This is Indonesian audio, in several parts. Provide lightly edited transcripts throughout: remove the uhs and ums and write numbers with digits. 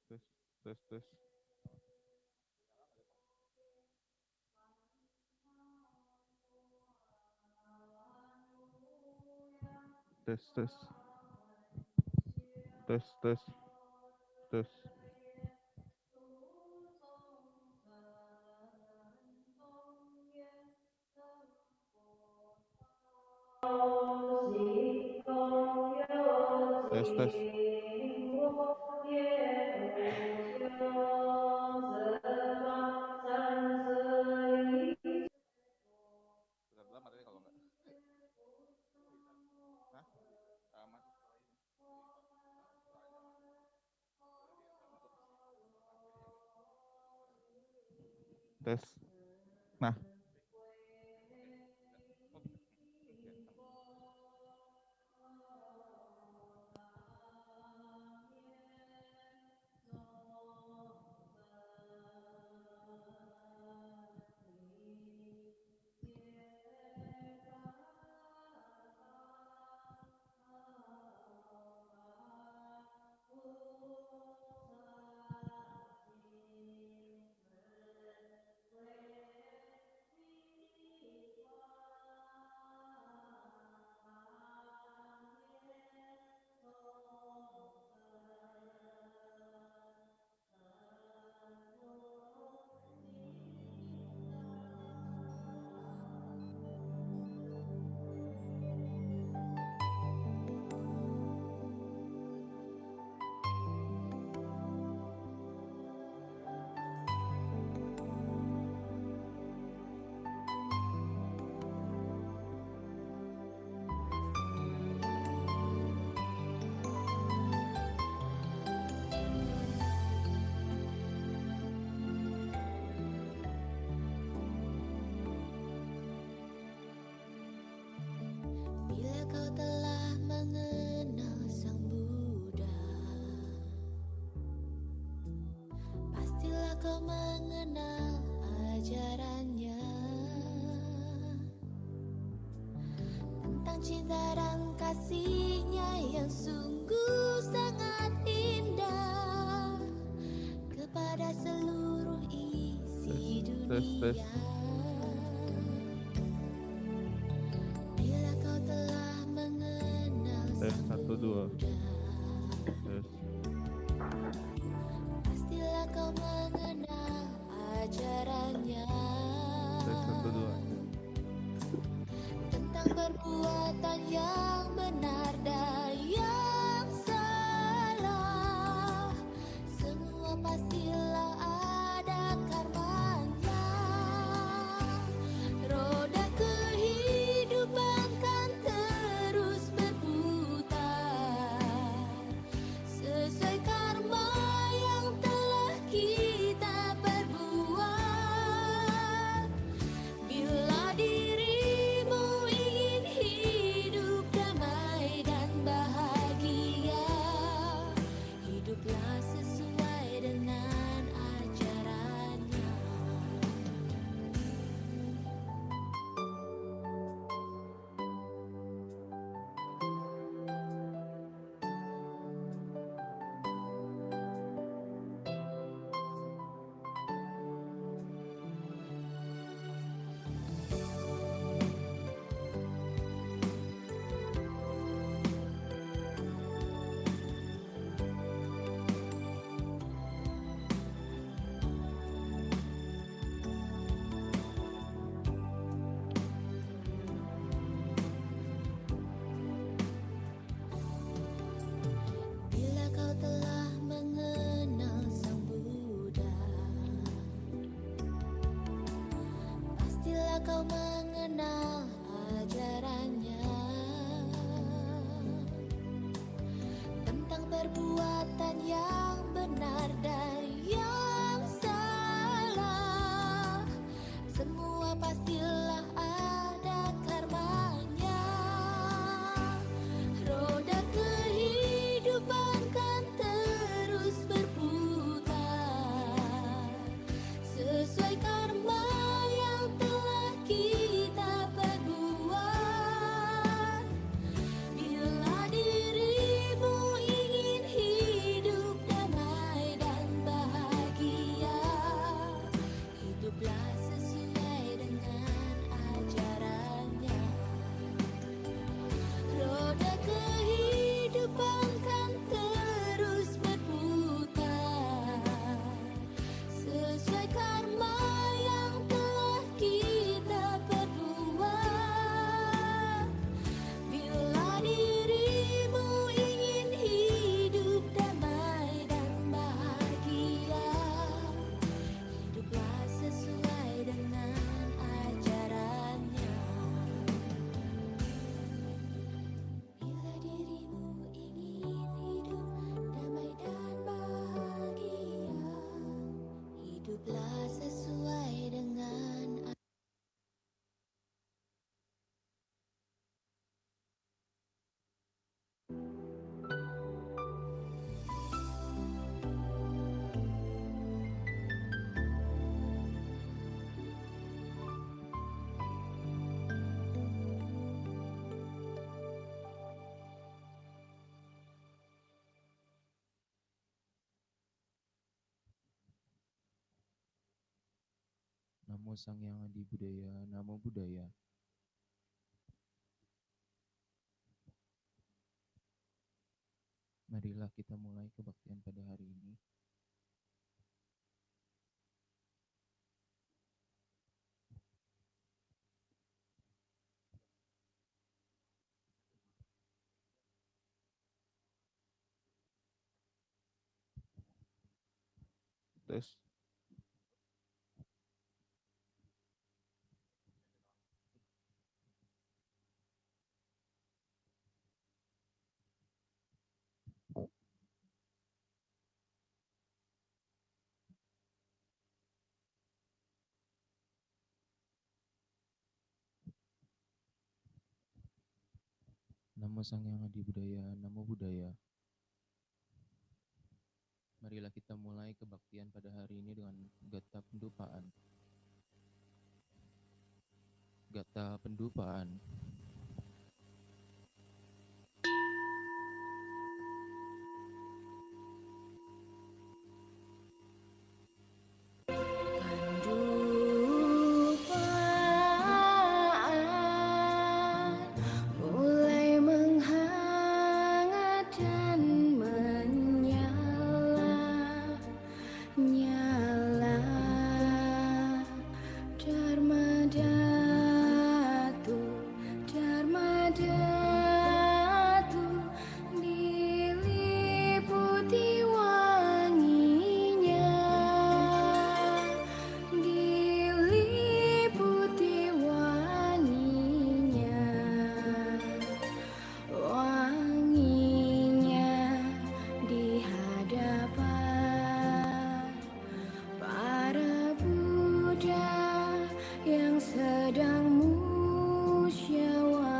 tes tes tes tes tes tes tes tes tes tes Bentar, materi kalau enggak. Hah? Tes. Nah, Bila kau telah mengenal Sang Buddha, pastilah kau mengenal ajarannya tentang cinta dan kasihnya yang sungguh sangat indah kepada seluruh isi tes tes dunia. Bila kau telah mengenal tes Sang 1 2 Buddha, tes pastilah kau mengenal ajarannya tes 1 2 tentang perbuatan yang benar dan yang salah. Semua pastilah ada karmanya. Roda kehidupan kan terus berputar sesuai karma yang telah kita perbuat. Bila dirimu ingin hidup damai dan bahagia, hiduplah sesuai dengan ajarannya. Bila kau telah mengenal Sang Buddha, pastilah kau mengenal ajarannya tentang perbuatan yang benar dan yang salah. Semua pastilah ada karmanya. Roda kehidupan kan terus berputar sesuai karma yang telah kita perbuat. Bila dirimu ingin hidup Namo Sang Hyang Adi Budaya, Namo Buddhaya. Marilah kita mulai kebaktian pada hari ini. Tes. Namo Sang Hyang Adi Budaya, Namo Buddhaya. Marilah kita mulai kebaktian pada hari ini dengan gata pendupaan. Gata pendupaan. Pendupaan mulai menghangat dan menyala, nyala. Dharma Datu, Dharma Datu, diliputi wanginya, diliputi wanginya, wanginya di hadapan para Buddha yang sedang musyawarah.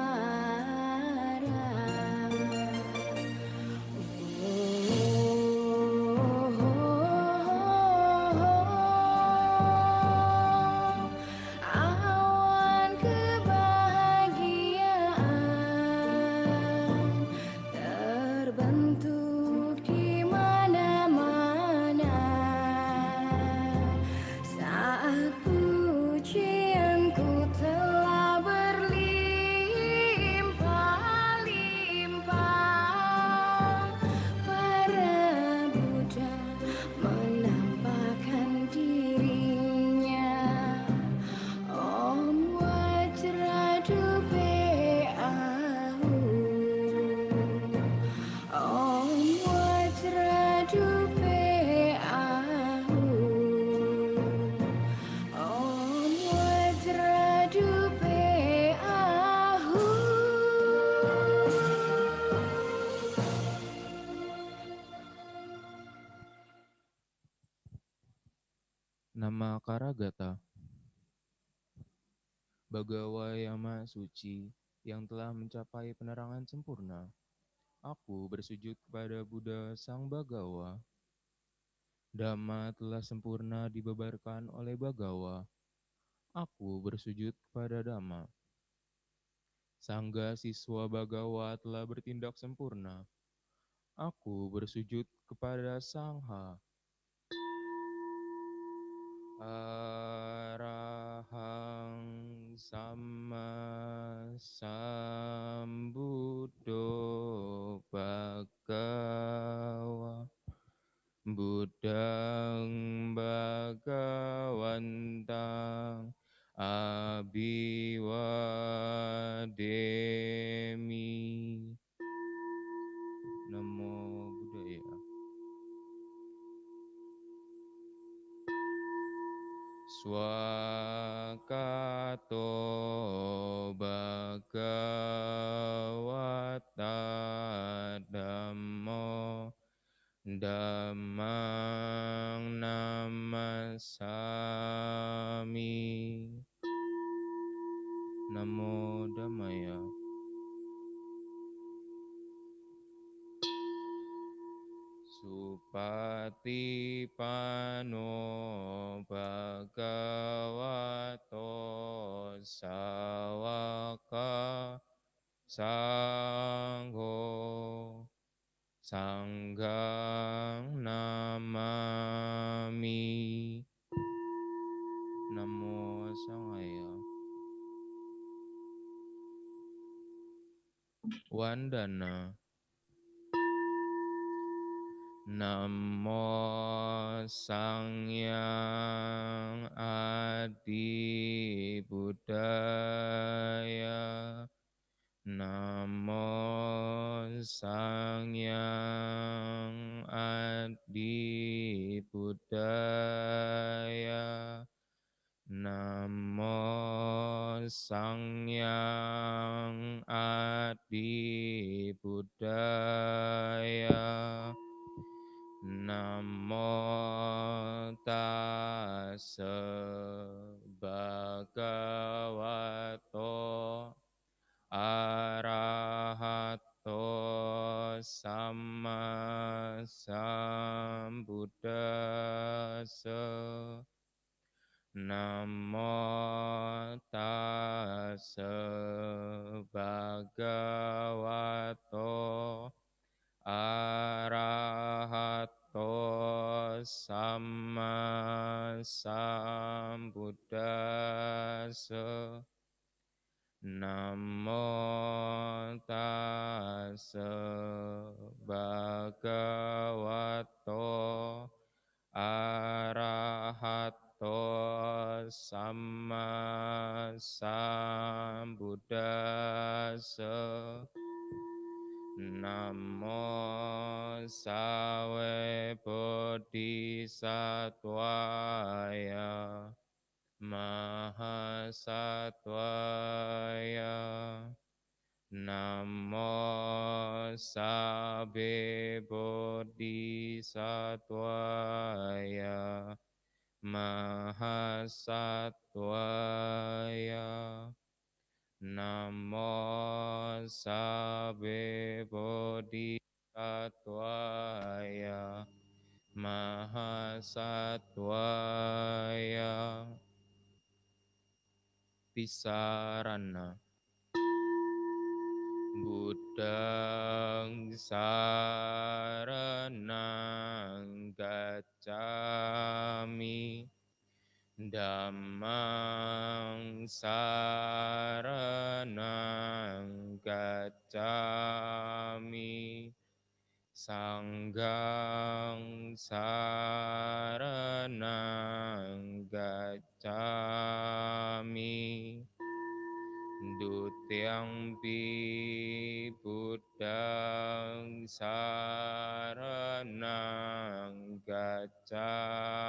Awan kebahagiaan terbentuk di mana-mana saat pujianku telah berlimpah-limpah. Para Buddha menampakkan dirinya. Om Vajradupe Ahu, Om Vajradupe Ahu, Om Vajradupe Ahu. Nama Karagata. Bagawa Yama Suci yang telah mencapai penerangan sempurna. Aku bersujud kepada Buddha Sang Bagawa. Dhamma telah sempurna dibebarkan oleh Bagawa. Aku bersujud kepada Dhamma. Sangga siswa Bagawa telah bertindak sempurna. Aku bersujud kepada Sangha. Arahang Sama Sambuddho Bhagawa Buddhang Bhagawantang Abhiwademi. Namo Buddhaya. Swakato Bhagavata Dhammo Dhammang Namasami. Namo Dhammaya. Supatipano Bhagavato Sawaka Sangho Sanghang Namami. Namo Wandana. Namo Sangyang Adi Buddhaya. Namo Sangyang Adi Buddhaya. Namo Sangyang Adi Buddhaya. Namo tassa bhagavato arahato samma sambuddhassa. Namo tassa bhagavato arahato samma sambuddhassa. Namo tassa bhagavato arahato samma sambuddhassa. Namo sawe bodhisattvaya mahasattvaya. Namo sabe bodhisattvaya mahasattvaya. Namo sabe bodhisattvaya mahasattvaya. Tisarana. Buddhang saranang gacchami. Dhammang saranang gacchami. Sanghang saranang gacchami. Dutiyampi Buddhang saranang gacchami.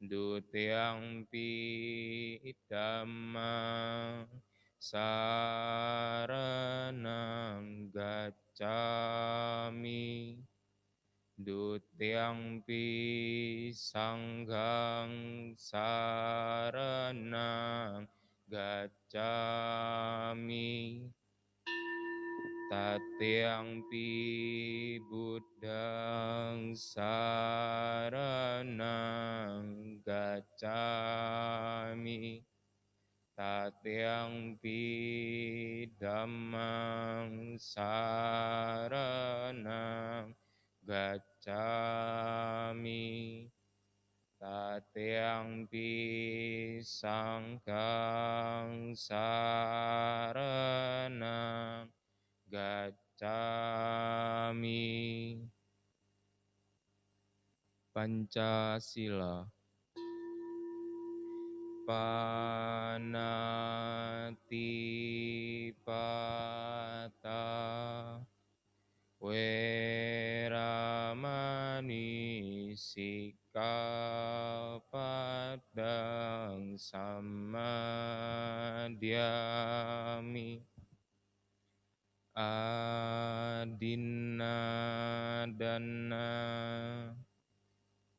Dutiyampi Dhammang saranang gacchami. Dutiyampi Sanghang saranang gacchami. Tatyampi Buddhang saranang gacchami. Tatyampi Dhammang saranang gacchami. Tatyampi Sanghang saranang gacchami. Pancasila. Panatipata. Weramani Sikkhapadang Sammadhyami. Adinadana.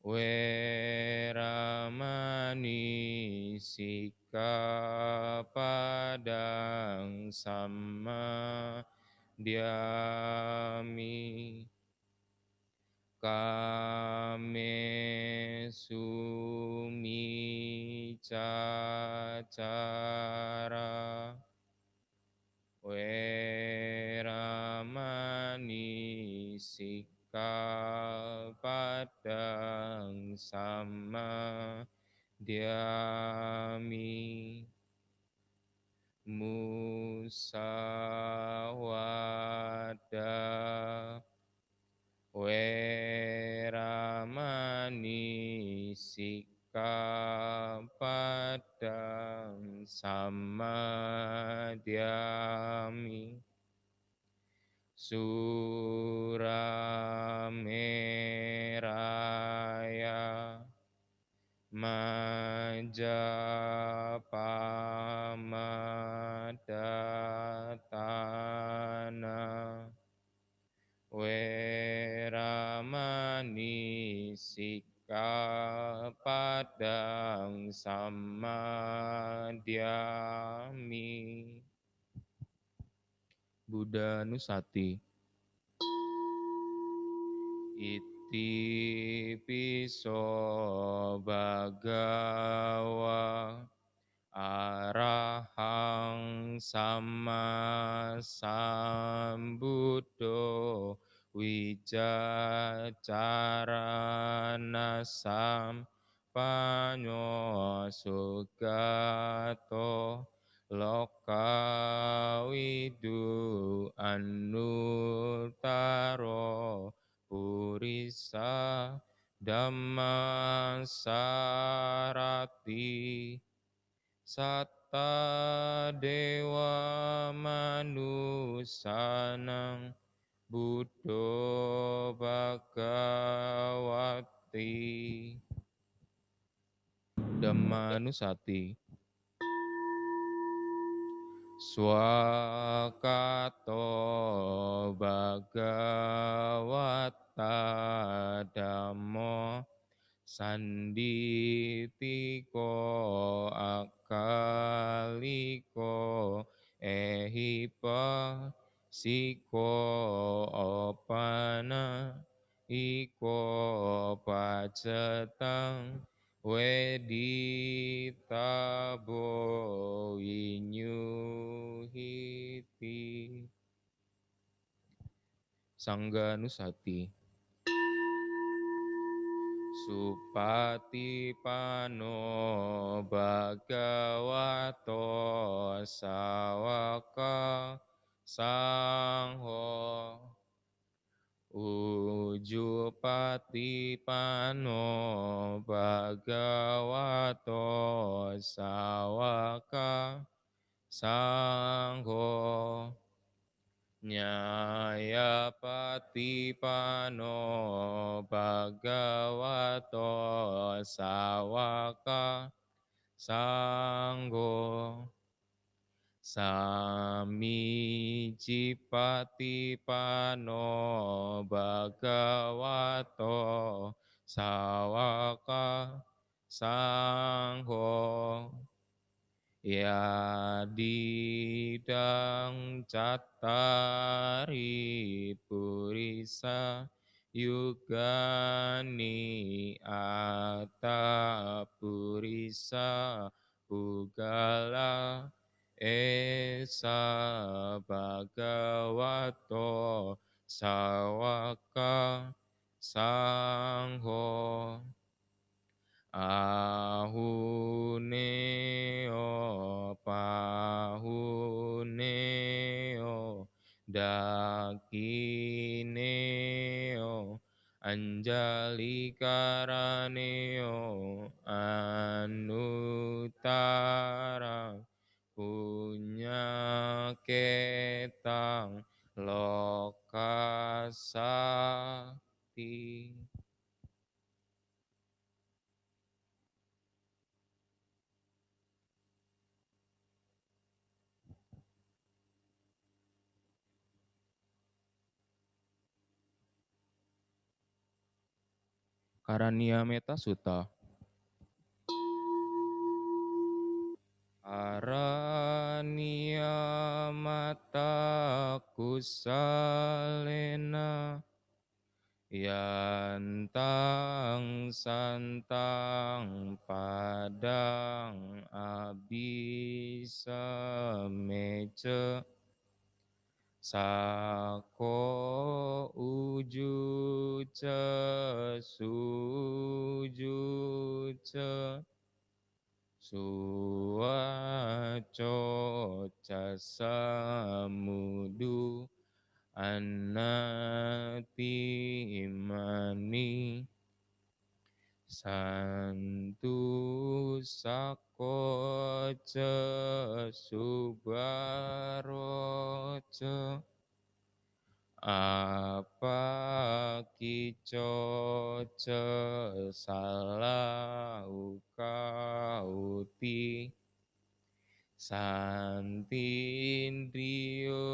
Weramani Sikkhapadang Sammadhyami. Kamesu micacara. Weramani Sikkhapadang Sammadhyami. Musa madhyami Surameraya Majapahmadana Weramani Sikkhapadang Samadhyami Buddha Nusati Iti piso bhagawa arahang sama sambuddho wijacarana sampanyo sugato lokawidu anuttaro purisa dhammasarati satta dewa manusanang buddho bhagawati Dhammanusati Swakato bhagavata dhammo sanditiko akaliko ehipa siko opana iko pacetang weditabo winyuhiti Sangganusati Supatipano bhagavato sawaka sangho Ujupatipano bhagavato sawaka sangho Nyayapatipano bhagavato sawaka sangho Samicipatipano bhagavato sawaka sangho Yadidang cattari purisa yugani atta purisa pugala esa bhagavato sawaka sangho Ahuneo pahuneo dakineo anjalikaraneo anuttara punyaketang lokasakti Karaniameta Sutta Araniamata kusalena Yantang santang padang abisa meja Sako uju suju suwaco casamudu anati imani Santu sakoce subaroce apa kicoce salau kauti santindriyo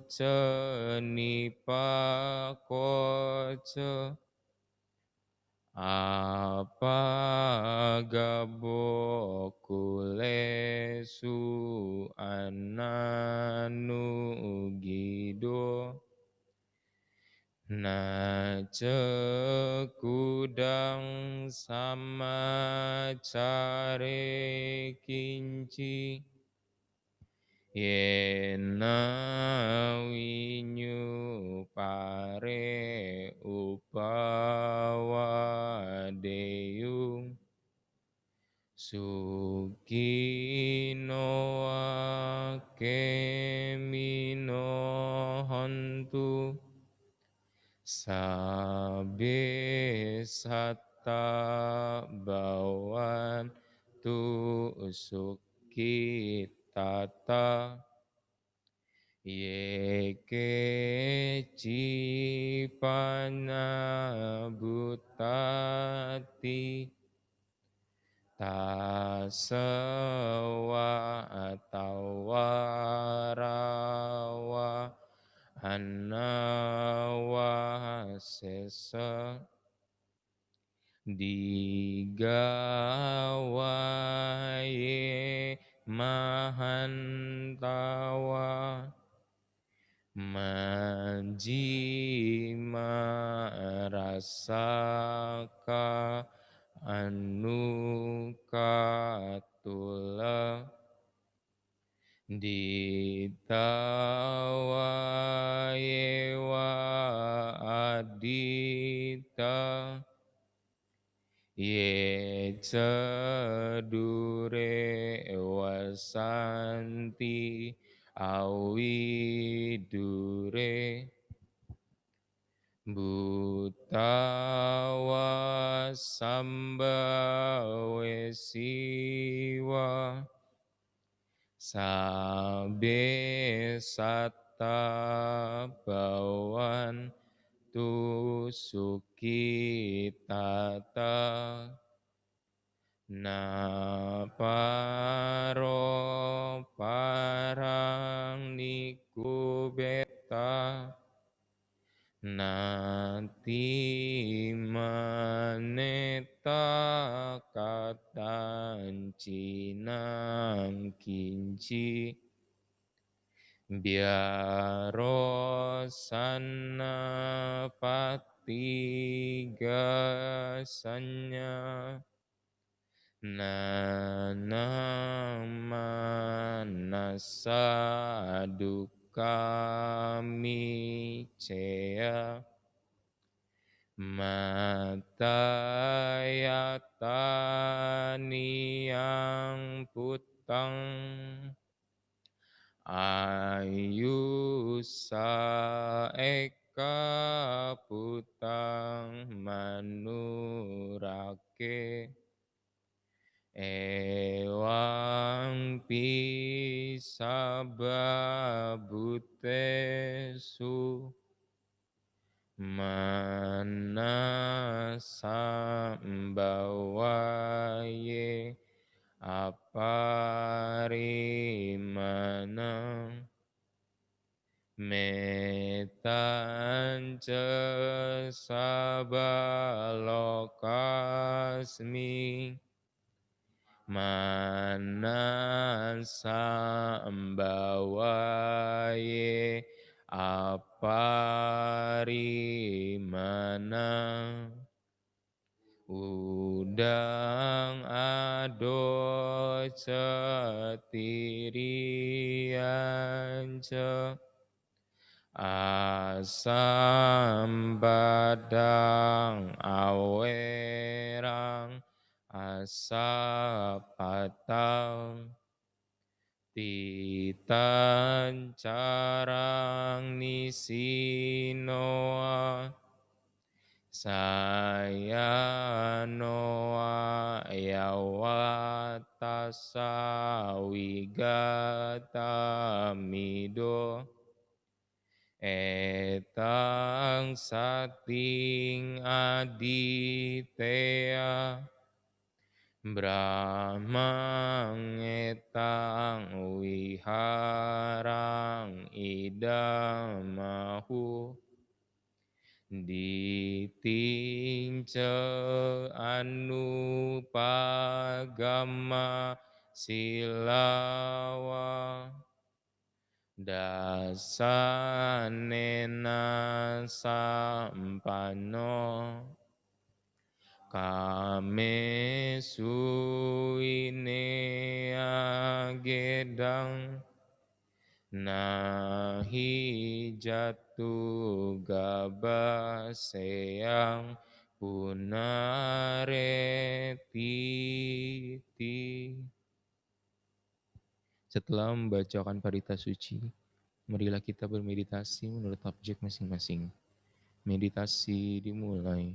cenipakoce apa gabokulesu ananu gido na cekudang sama care kinci yena winyu pare upawa deyung sukinoa kemino hontu sabe satta bawan tu sukitata yeke cipana butati tasawa tawarawa anawa sesa digawaye mahantawa manjima rasaka anukatula ditawaye wa adita ye cedure wasanti awidure Butawa sambawe siwa sabe satta bawan tu sukitata na paro parang nikubeta nanti maneta katancinang kinci biarosana patigasanya nanamanasa dukami cea matayataniang putang ayusa eka putang manurake ewang pisababutesu manasambawaye aparimana metanca sabalokasmi manasambawaye aparimana udang ado cetirianca asam badang awerang asapatang titan carang nisinoa Sayanoa yawatasa wigatamido etang sating aditeya Brahmang etang wiharang idamahu ditince anupagama silawa dasanena sampano kame suine agedang nahi jatu gabaseyang punaretiti. Setelah membacakan parita suci, marilah kita bermeditasi menurut objek masing-masing. Meditasi dimulai.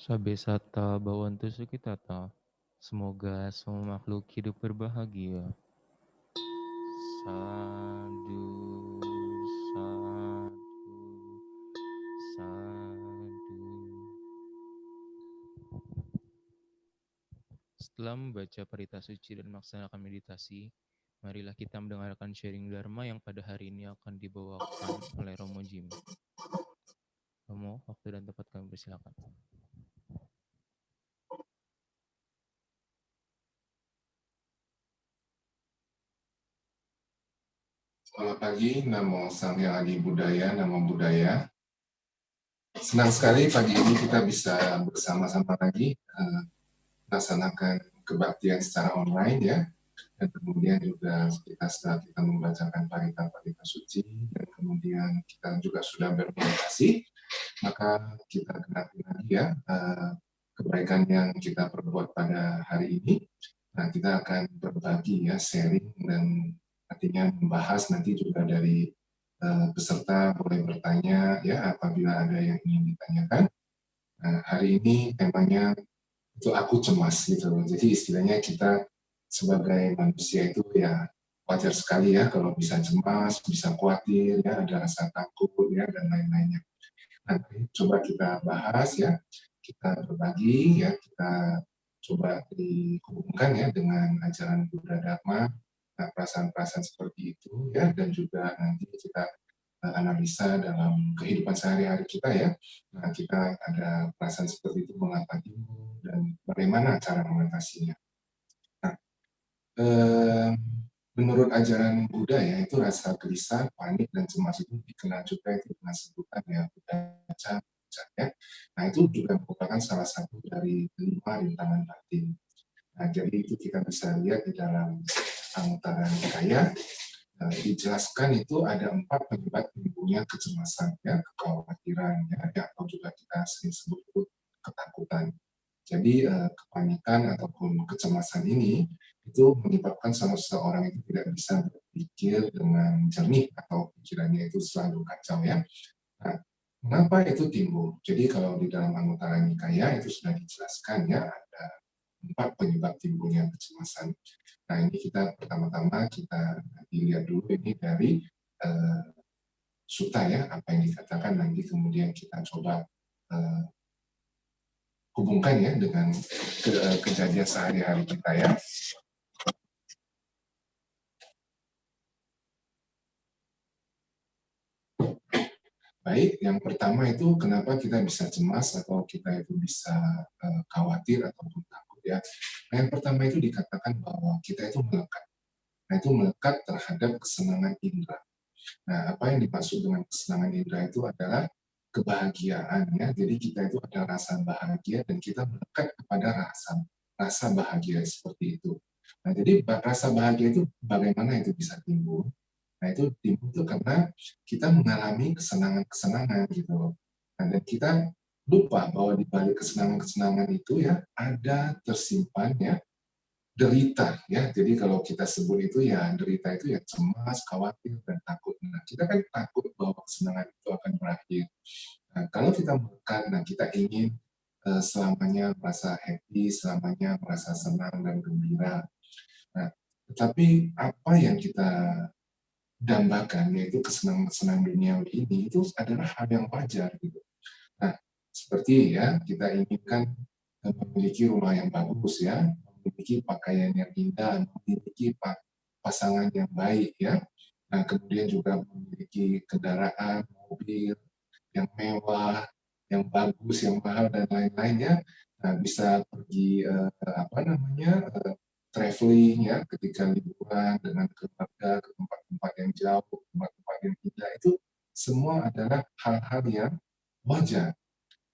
Sabe sata bawantu sukitata. Semoga semua makhluk hidup berbahagia. Sadu, sadu, sadu. Setelah membaca parita suci dan melaksanakan meditasi, marilah kita mendengarkan sharing Dharma yang pada hari ini akan dibawakan oleh Romo Jim. Romo, waktu dan tempat kami persilakan. Selamat pagi, Namo Sang Hyang Adi Budaya, Namo Buddhaya. Senang sekali pagi ini kita bisa bersama-sama lagi melaksanakan kebaktian secara online ya. Dan kemudian juga setelah kita membacakan parita-parita suci, dan kemudian kita juga sudah bermeditasi, maka kita genapi lagi ya kebaikan yang kita perbuat pada hari ini. Nah, kita akan berbagi ya, sharing, dan artinya membahas nanti juga dari peserta boleh bertanya ya apabila ada yang ingin ditanyakan. Nah, hari ini temanya itu aku cemas gitu. Jadi istilahnya kita sebagai manusia itu ya wajar sekali ya kalau bisa cemas, bisa khawatir, ya ada rasa takut ya dan lain-lainnya. Nanti coba kita bahas ya, kita berbagi ya, kita coba dihubungkan ya dengan ajaran Buddha Dharma, perasaan-perasaan seperti itu ya, dan juga nanti kita analisa dalam kehidupan sehari-hari kita ya. Nah, kita ada perasaan seperti itu mengapa timbul dan bagaimana cara mengatasinya. Nah, menurut ajaran Buddha ya, itu rasa gelisah, panik, dan cemas itu dikenal juga itu dengan sebutan ya Buddha ya. Nah, itu juga merupakan salah satu dari 5 rintangan batin. Nah, jadi itu kita bisa lihat di dalam Anguttara Nikaya, dijelaskan itu ada 4 penyebab timbulnya kecemasan ya, kekhawatiran ya, atau juga kita sering sebut itu ketakutan. Jadi kepanikan ataupun kecemasan ini itu menyebabkan seseorang itu tidak bisa berpikir dengan jernih atau pikirannya itu selalu kacau ya. Nah, mengapa itu timbul? Jadi kalau di dalam Anguttara Nikaya itu sudah dijelaskan ya ada 4 penyebab timbulnya kecemasan. Nah, ini kita pertama-tama kita dilihat dulu ini dari sutta ya, apa yang dikatakan, nanti kemudian kita coba hubungkan ya dengan kejadian sehari-hari kita ya. Baik, yang pertama itu kenapa kita bisa cemas atau kita itu bisa khawatir ataupun takut ya. Nah, yang pertama itu dikatakan bahwa kita itu melekat. Nah, itu melekat terhadap kesenangan indera. Nah, apa yang dimaksud dengan kesenangan indera itu adalah kebahagiaan ya. Jadi kita itu ada rasa bahagia dan kita melekat kepada rasa bahagia seperti itu. Nah, jadi rasa bahagia itu bagaimana itu bisa timbul? Nah, itu timbul itu karena kita mengalami kesenangan-kesenangan gitu loh. Nah, dan kita lupa bahwa di balik kesenangan-kesenangan itu ya ada tersimpan ya derita ya. Jadi kalau kita sebut itu ya derita itu ya cemas, khawatir, dan takut. Nah, kita kan takut bahwa kesenangan itu akan berakhir. Nah, kalau kita melekat, nah kita ingin selamanya merasa happy, selamanya merasa senang dan gembira. Nah, tetapi apa yang kita dambakan, yaitu kesenangan-kesenangan duniawi ini, itu adalah hal yang wajar gitu. Nah, seperti ya kita inginkan memiliki rumah yang bagus ya, memiliki pakaian yang indah, memiliki pasangan yang baik ya. Nah, kemudian juga memiliki kendaraan, mobil yang mewah, yang bagus, yang mahal dan lain-lainnya. Nah, bisa pergi traveling ya ketika liburan dengan keluarga ke tempat-tempat yang jauh, tempat-tempat yang indah, itu semua adalah hal-hal yang wajar.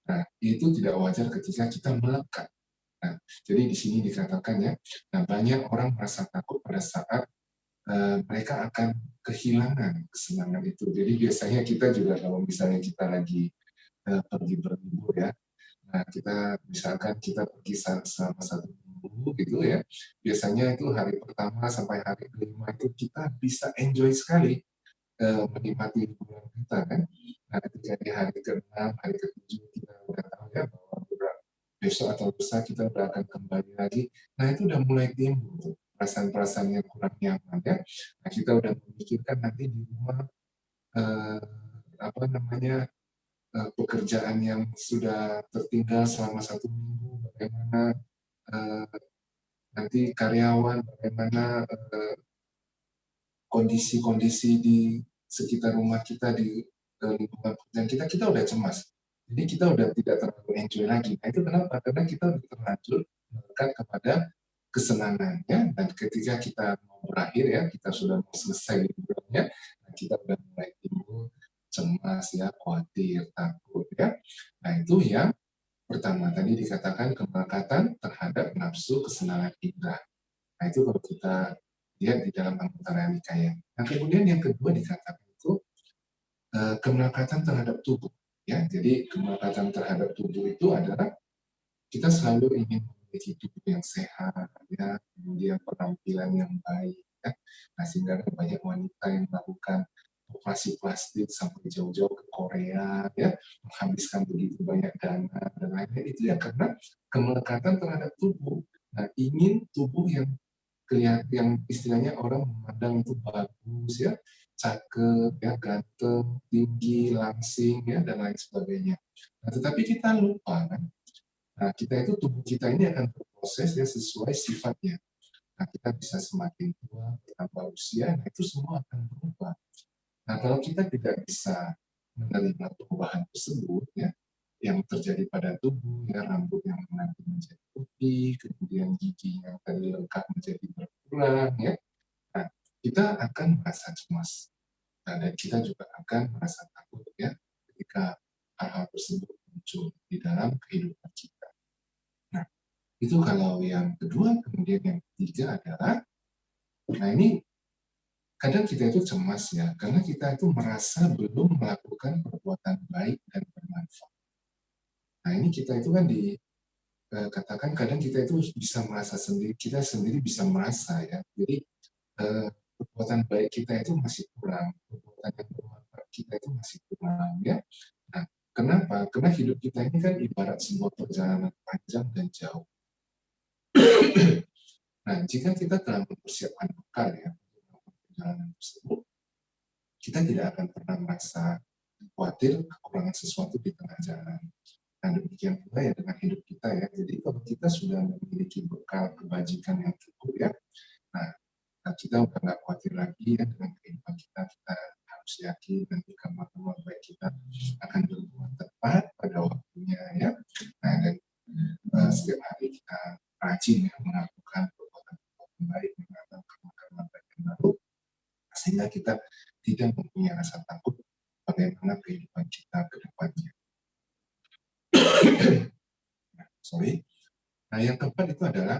Nah, itu tidak wajar ketika kita melekat. Nah, jadi di sini dikatakan ya, nah banyak orang merasa takut pada saat mereka akan kehilangan kesenangan itu. Jadi biasanya kita juga kalau misalnya kita lagi pergi berlibur ya, nah kita misalkan kita pergi selama 1 minggu gitu ya, biasanya itu hari pertama sampai hari kelima itu kita bisa enjoy sekali menikmati liburan kita kan. Nah, ketika di hari ke-6, hari ke-7 kita udah tahu ya bahwa besok atau lusa kita udah akan kembali lagi. Nah itu udah mulai timbul tuh perasaan-perasaan yang kurang nyaman ya. Nah kita udah memikirkan nanti di rumah apa namanya pekerjaan yang sudah tertinggal selama 1 minggu, bagaimana nanti karyawan, bagaimana kondisi-kondisi di sekitar rumah kita di lingkungan pekerjaan kita, kita udah cemas. Jadi kita udah tidak terlalu enjoy lagi. Nah itu kenapa? Karena kita udah terlanjur melekat kepada kesenangannya, dan ketika kita mau berakhir ya, kita sudah mau selesai liburannya, nah kita udah mulai timbul cemas ya, khawatir, takut ya. Nah itu yang pertama tadi dikatakan kemelekatan terhadap nafsu kesenangan indera. Nah itu kalau kita lihat di dalam anggota realikaya. Nah kemudian yang kedua dikatakan itu kemelekatan terhadap tubuh. Ya, jadi kemelekatan terhadap tubuh itu adalah kita selalu ingin memiliki tubuh yang sehat, ya, kemudian penampilan yang baik. Ya. Nah sehingga banyak wanita yang melakukan operasi plastik sampai jauh-jauh ke Korea, ya, menghabiskan begitu banyak dana dan lain-lain itu ya karena kemelekatan terhadap tubuh. Nah ingin tubuh yang kelihatan, yang istilahnya orang memandang itu bagus ya, cakep ya, ganteng, tinggi, langsing ya, dan lain sebagainya. Nah, tetapi kita lupa kan, nah kita itu tubuh kita ini akan berproses ya sesuai sifatnya. Nah kita bisa semakin tua, bertambah usia, nah itu semua akan berubah. Nah kalau kita tidak bisa menerima perubahan tersebut ya, yang terjadi pada tubuh, ya rambut yang nanti menjadi putih, kemudian gigi yang tadi lengkap menjadi berkurang, ya. Nah, kita akan merasa cemas. Nah, dan kita juga akan merasa takut ya ketika hal-hal tersebut muncul di dalam kehidupan kita. Nah, itu kalau yang kedua. Kemudian yang ketiga adalah, nah ini kadang kita itu cemas ya, karena kita itu merasa belum melakukan perbuatan baik dan bermanfaat. Nah ini kita itu kan katakan kadang kita itu bisa merasa sendiri, kita sendiri bisa merasa ya. Jadi perbuatan baik kita itu masih kurang, perbuatan yang bermanfaat kita itu masih kurang ya. Nah, kenapa? Karena hidup kita ini kan ibarat sebuah perjalanan panjang dan jauh. Nah, jika kita telah mempersiapkan bekal ya untuk perjalanan tersebut, kita tidak akan pernah merasa khawatir kekurangan sesuatu di tengah jalan. Nah, demikian pula ya dengan hidup kita ya. Jadi kalau kita sudah memiliki bekal kebajikan yang cukup ya, nah kita udah nggak khawatir lagi ya dengan kehidupan kita. Kita harus yakin nanti kabar-kabar baik kita akan berbuat tepat pada waktunya ya. Nah, dan setiap hari kita rajin ya melakukan perbuatan baik, mengamalkan kabar-kabar baik yang baru, sehingga kita tidak mempunyai rasa takut bagaimana kehidupan kita ke depannya. Nah, yang keempat itu adalah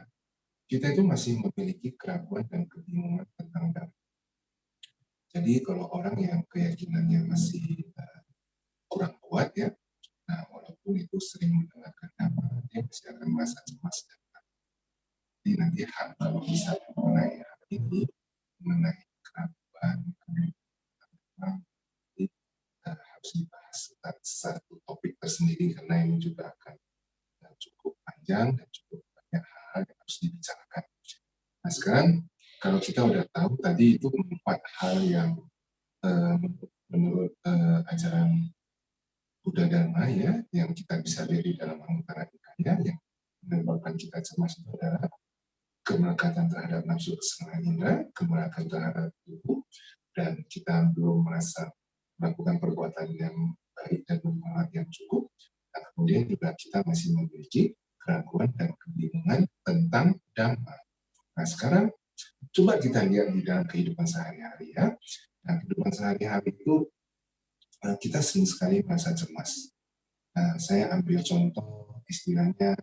kita itu masih memiliki keraguan dan kebingungan tentang damai. Jadi kalau orang yang keyakinannya masih kurang kuat ya, nah walaupun itu sering mendengarkan nama, dia masih akan merasa cemas dan takut. Jadi nanti kalau bisa mengenai hal ini, mengenai keraguan, harus dibahas satu topik tersendiri karena ini juga akan cukup panjang dan cukup banyak hal yang harus dibicarakan. Nah sekarang kalau kita udah tahu tadi itu 4 hal yang menurut ajaran Buddha Dharma ya, yang kita bisa lihat di dalam Anguttara Nikaya yang menyebabkan kita cemas itu adalah kemelekatan terhadap nafsu kesenangan indera, kemelekatan terhadap tubuh, dan kita belum merasa melakukan perbuatan yang baik dan bermanfaat yang cukup. Dan kemudian juga kita masih memiliki keraguan dan kebingungan tentang Dhamma. Nah sekarang coba kita lihat di dalam kehidupan sehari-hari ya. Nah kehidupan sehari-hari itu kita sering sekali merasa cemas. Nah, saya ambil contoh istilahnya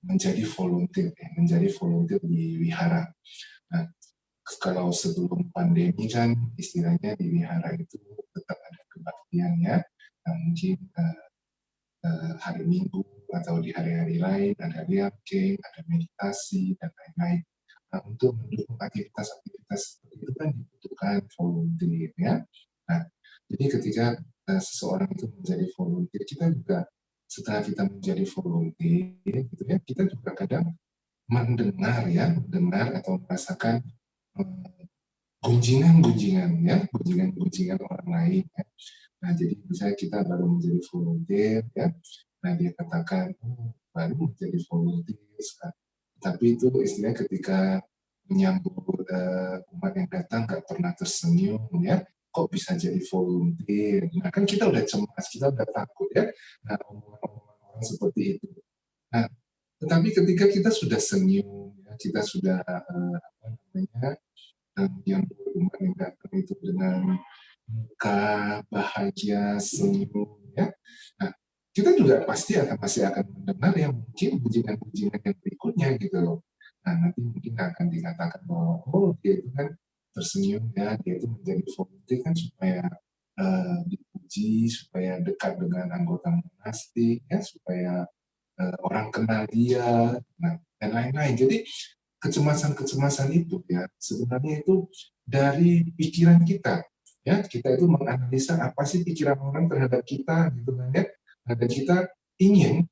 menjadi volunteer di wihara. Nah, kalau sebelum pandemi kan istilahnya di wihara itu tetap ada kebaktian ya. Nah, mungkin hari Minggu atau di hari-hari lain ada liaking, ada meditasi dan lain-lain. Nah, untuk mendukung aktivitas-aktivitas seperti itu kan dibutuhkan volunteer ya. Nah, jadi ketika seseorang itu menjadi volunteer, kita juga setelah kita menjadi volunteer, gitu ya, kita juga kadang mendengar atau merasakan gunjingan-gunjingan ya, gunjingan-gunjingan orang lain ya. Nah, jadi misalnya kita baru menjadi volunteer ya, nah dia katakan, baru menjadi volunteer sekarang. Tapi itu istilahnya ketika menyambut umat yang datang nggak pernah tersenyum ya, kok bisa jadi volunteer. Nah kan kita udah cemas, kita udah takut ya, nah omongan-omongan orang seperti itu. Nah, tetapi ketika kita sudah senyum, ya, kita sudah yang umat yang datang itu dengan muka bahagia, senyum, ya. Nah, kita juga masih akan mendengar yang mungkin gunjingan-gunjingan yang berikutnya gitu loh. Nah, nanti mungkin akan dikatakan bahwa dia itu kan tersenyum ya, dia itu menjadi volunteer kan supaya dipuji, supaya dekat dengan anggota monastik, ya, supaya orang kenal dia, nah, dan lain-lain. Jadi kecemasan-kecemasan itu ya sebenarnya itu dari pikiran kita. Ya, kita itu menganalisa apa sih pikiran orang terhadap kita gitu kan ya. Nah, dan kita ingin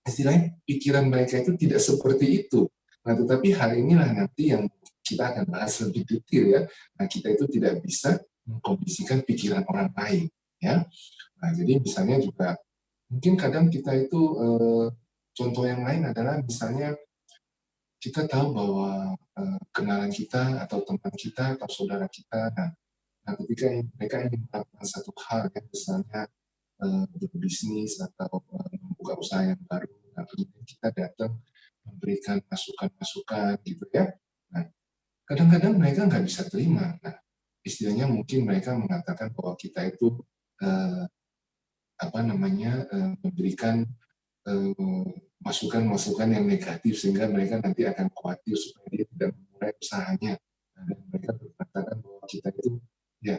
istilahnya pikiran mereka itu tidak seperti itu. Nah, tetapi hal inilah nanti yang kita akan bahas lebih detail ya. Nah, kita itu tidak bisa mengkondisikan pikiran orang lain ya. Nah, jadi misalnya juga mungkin kadang kita itu contoh yang lain adalah misalnya kita tahu bahwa kenalan kita atau teman kita atau saudara kita, nah ketika mereka ingin melakukan satu hal, ya, misalnya berbisnis atau membuka usaha yang baru, nah kemudian kita datang memberikan masukan-masukan gitu ya. Nah, kadang-kadang mereka nggak bisa terima. Nah, istilahnya mungkin mereka mengatakan bahwa kita itu memberikan masukan-masukan yang negatif sehingga mereka nanti akan khawatir supaya dia tidak memulai usahanya. Nah, dan mereka berkatakan bahwa kita itu ya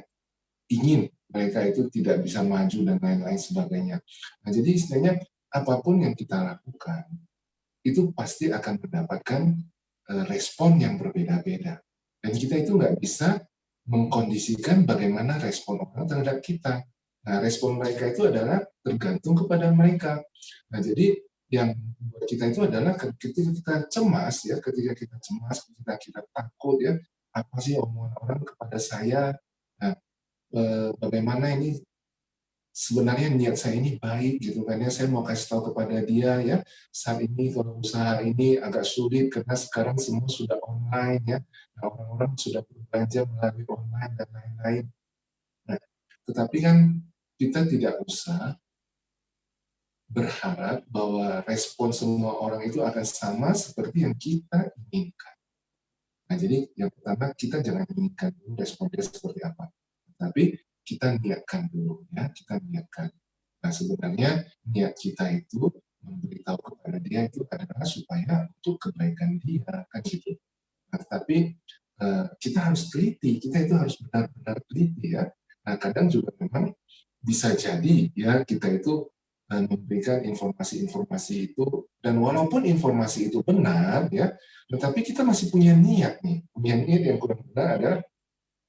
ingin mereka itu tidak bisa maju dan lain-lain sebagainya. Nah, jadi istilahnya apapun yang kita lakukan itu pasti akan mendapatkan respon yang berbeda-beda. Dan kita itu nggak bisa mengkondisikan bagaimana respon orang terhadap kita. Nah, respon mereka itu adalah tergantung kepada mereka. Nah, jadi yang buat kita itu adalah ketika kita cemas, ya, ketika kita takut, ya, apa sih omongan orang kepada saya? Nah, bagaimana ini sebenarnya niat saya ini baik gitu kan ya, saya mau kasih tahu kepada dia ya, saat ini kalau usaha ini agak sulit karena sekarang semua sudah online ya, nah, orang-orang sudah berbelanja melalui online dan lain-lain. Nah, tetapi kan kita tidak usah berharap bahwa respon semua orang itu akan sama seperti yang kita inginkan. Nah, jadi yang pertama kita jangan inginkan dulu respon dia seperti apa, tapi kita niatkan dulu ya, kita niatkan. Nah, sebenarnya niat kita itu memberitahu kepada dia itu adalah supaya untuk kebaikan dia kan gitu. Nah, tapi kita harus teliti, kita itu harus benar-benar teliti ya. Nah, kadang juga memang bisa jadi ya kita itu memberikan informasi-informasi itu, dan walaupun informasi itu benar ya, tetapi kita masih punya niat nih, punya niat yang kurang benar adalah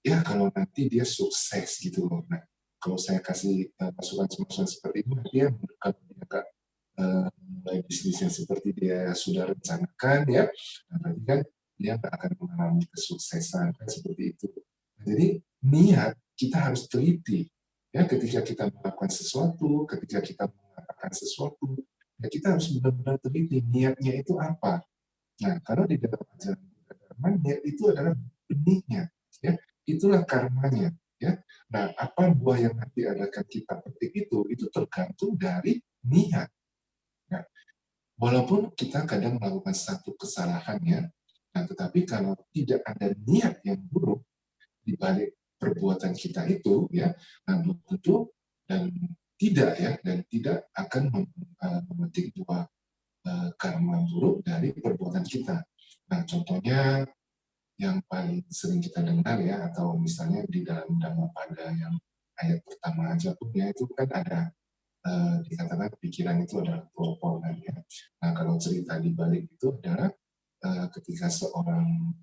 ya kalau nanti dia sukses gitu loh. Nah, kalau saya kasih masukan-masukan seperti itu, dia kalau dia nggak mulai bisnisnya seperti dia sudah rencanakan ya, nah, berarti kan dia nggak akan mengalami kesuksesan kan seperti itu. Nah, jadi niat kita harus teliti ya ketika kita melakukan sesuatu, ketika kita mengatakan sesuatu, ya kita harus benar-benar teliti niatnya itu apa. Nah, kalau di dalam ajaran Dharma, niat itu adalah benihnya, ya, itulah karmanya, ya. Nah, apa buah yang nanti akan kita petik itu tergantung dari niat. Nah, walaupun kita kadang melakukan satu kesalahan ya, nah, tetapi kalau tidak ada niat yang buruk di balik perbuatan kita itu, ya, nah, belum tentu dan tidak akan memetik buah karma buruk dari perbuatan kita. Nah, contohnya yang paling sering kita dengar ya, atau misalnya di dalam Dhammapada yang ayat pertama aja pun ya, itu kan ada dikatakan pikiran itu adalah kelopon ya. Nah, kalau cerita di balik itu adalah ketika seorang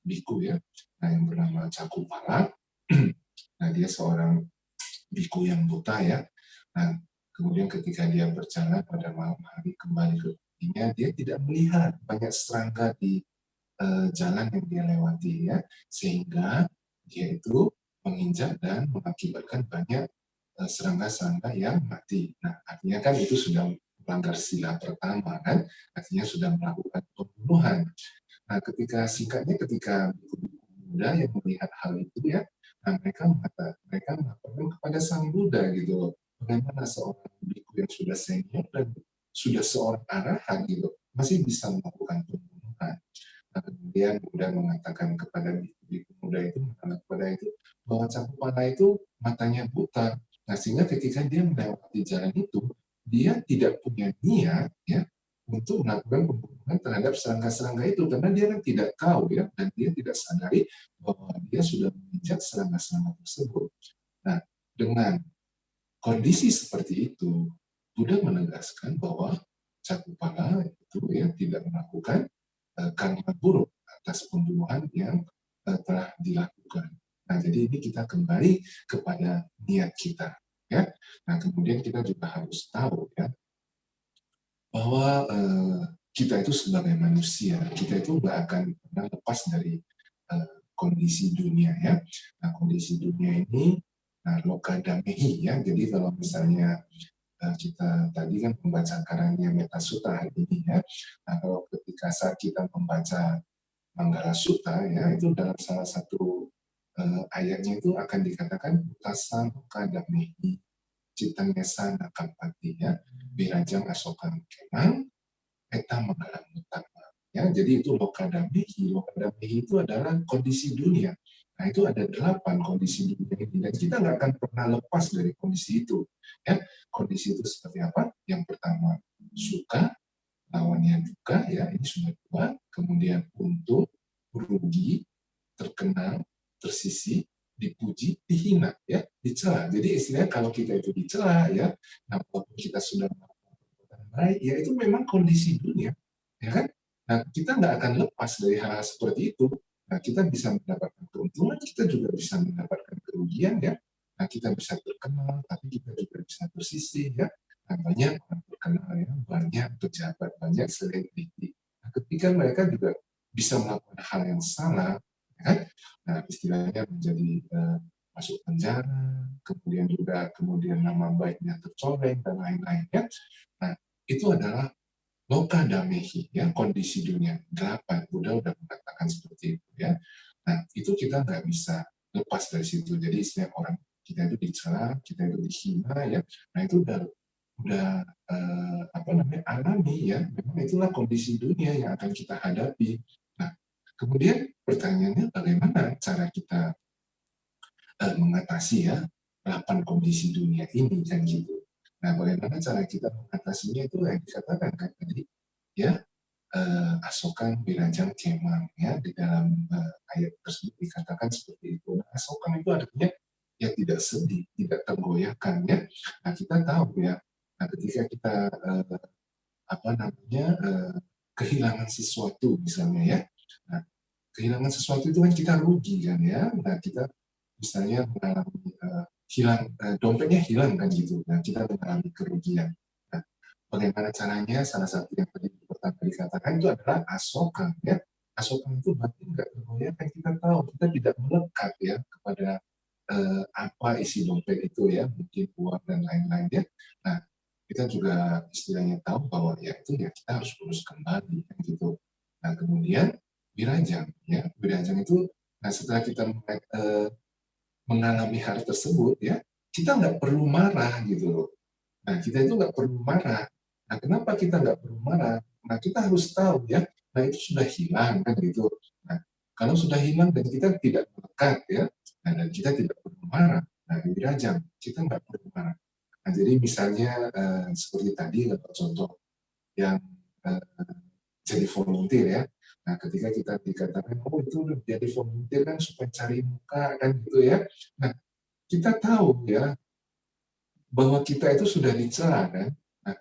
biku ya, nah yang bernama Cakupala, nah dia seorang biku yang buta ya. Nah, Kemudian ketika dia berjalan pada malam hari kembali ke bukitnya, dia tidak melihat banyak serangga di jalan yang dia lewati ya, sehingga dia itu menginjak dan mengakibatkan banyak serangga-serangga yang mati. Nah, artinya kan itu sudah melanggar sila pertama kan, artinya sudah melakukan pembunuhan. Nah, ketika biku-biku muda yang melihat hal itu ya, nah mereka melaporkan kepada Sang Buddha gitu loh. Bagaimana seorang biku yang sudah senior dan sudah seorang arahat gitu, masih bisa melakukan pembunuhan. Nah, kemudian Buddha mengatakan kepada biku-biku muda itu, bahwa Cakupala itu matanya buta. Nah, sehingga ketika dia melewati jalan itu, dia tidak punya niat ya untuk melakukan pembunuhan terhadap serangga-serangga itu karena dia kan tidak tahu ya dan dia tidak sadari bahwa dia sudah menginjak serangga-serangga tersebut. Nah, dengan kondisi seperti itu, Buddha menegaskan bahwa Cakupala itu ya tidak melakukan karma buruk atas pembunuhan yang telah dilakukan. Nah, jadi ini kita kembali kepada niat kita, ya. Nah, kemudian kita juga harus tahu ya bahwa kita itu sebagai manusia, kita itu nggak akan pernah lepas dari kondisi dunia ya. Nah, kondisi dunia ini, nah, loka damehi ya. Jadi kalau misalnya kita tadi kan membaca karangnya Metta Sutta hari ini ya. Nah, kalau ketika saat kita membaca Manggala Sutta ya, itu dalam salah satu ayatnya itu akan dikatakan Utasa loka damehi citanya sana kampati ya. Birajang asokan kemang eta mengalam utama. Ya, jadi itu loka damehi. Loka damehi itu adalah kondisi dunia. Nah, itu ada 8 kondisi dunia ini. Dan kita nggak akan pernah lepas dari kondisi itu. Ya, kondisi itu seperti apa? Yang pertama, suka, lawannya duka, ya, ini sudah 2. Kemudian untung, rugi, terkenal, tersisi, dipuji, dihina, ya, dicela. Jadi istilahnya kalau kita itu dicela, ya, nah, walaupun kita sudah baik, ya itu memang kondisi dunia, ya kan? Nah, kita nggak akan lepas dari hal-hal seperti itu. Nah, kita bisa mendapatkan keuntungan, kita juga bisa mendapatkan kerugian, ya. Nah, kita bisa terkenal, tapi kita juga bisa tersisih, ya. Nah, banyak orang terkenal, ya, banyak pejabat, banyak selebriti. Nah, ketika mereka juga bisa melakukan hal yang salah, ya kan? Nah, istilahnya menjadi masuk penjara, kemudian nama baiknya tercoreng dan lain-lain, ya. Nah, itu adalah loka damehi, ya, kondisi dunia. 8, Buddha udah mengatakan seperti itu, ya. Nah, itu kita nggak bisa lepas dari situ. Jadi setiap orang kita itu dicela, kita itu dihina, ya. Nah, itu udah apa namanya alami, ya. Memang itulah kondisi dunia yang akan kita hadapi. Nah, kemudian pertanyaannya bagaimana cara kita mengatasi ya 8 kondisi dunia ini kan gitu. Nah, bagaimana cara kita mengatasinya itu yang dikatakan kan tadi ya asokan birajang kemang ya di dalam ayat tersebut dikatakan seperti itu. Nah, asokan itu artinya ya tidak sedih, tidak tergoyahkan ya. Nah, kita tahu ya. Nah, ketika kita apa namanya kehilangan sesuatu misalnya ya. Nah, kehilangan sesuatu itu kan kita rugi kan ya. Nah, kita misalnya mengalami hilang dompetnya hilang kan gitu. Nah, kita mengalami kerugian. Nah, bagaimana caranya? Salah satu yang tadi pertama dikatakan itu adalah asokan ya. Asokan itu berarti nggak tergoyahkan, kita tahu kita tidak melekat ya kepada apa isi dompet itu ya, mungkin uang dan lain-lain ya. Nah, kita juga istilahnya tahu bahwa ya itu ya kita harus urus kembali kan gitu. Nah, kemudian birajang ya, birajang itu nah setelah kita mengalami hal tersebut ya kita nggak perlu marah gitu loh. Nah, kita itu nggak perlu marah. Nah, kenapa kita nggak perlu marah? Nah, kita harus tahu ya, nah itu sudah hilang kan gitu. Nah, kalau sudah hilang dan kita tidak melekat ya, nah, dan kita tidak perlu marah. Nah, di Birajang kita nggak perlu marah. Nah, jadi misalnya seperti tadi contoh yang jadi volunteer ya. Nah, ketika kita dikatakan, oh itu jadi volunteer kan supaya cari muka kan gitu ya. Nah, kita tahu ya bahwa kita itu sudah dicela kan. Nah,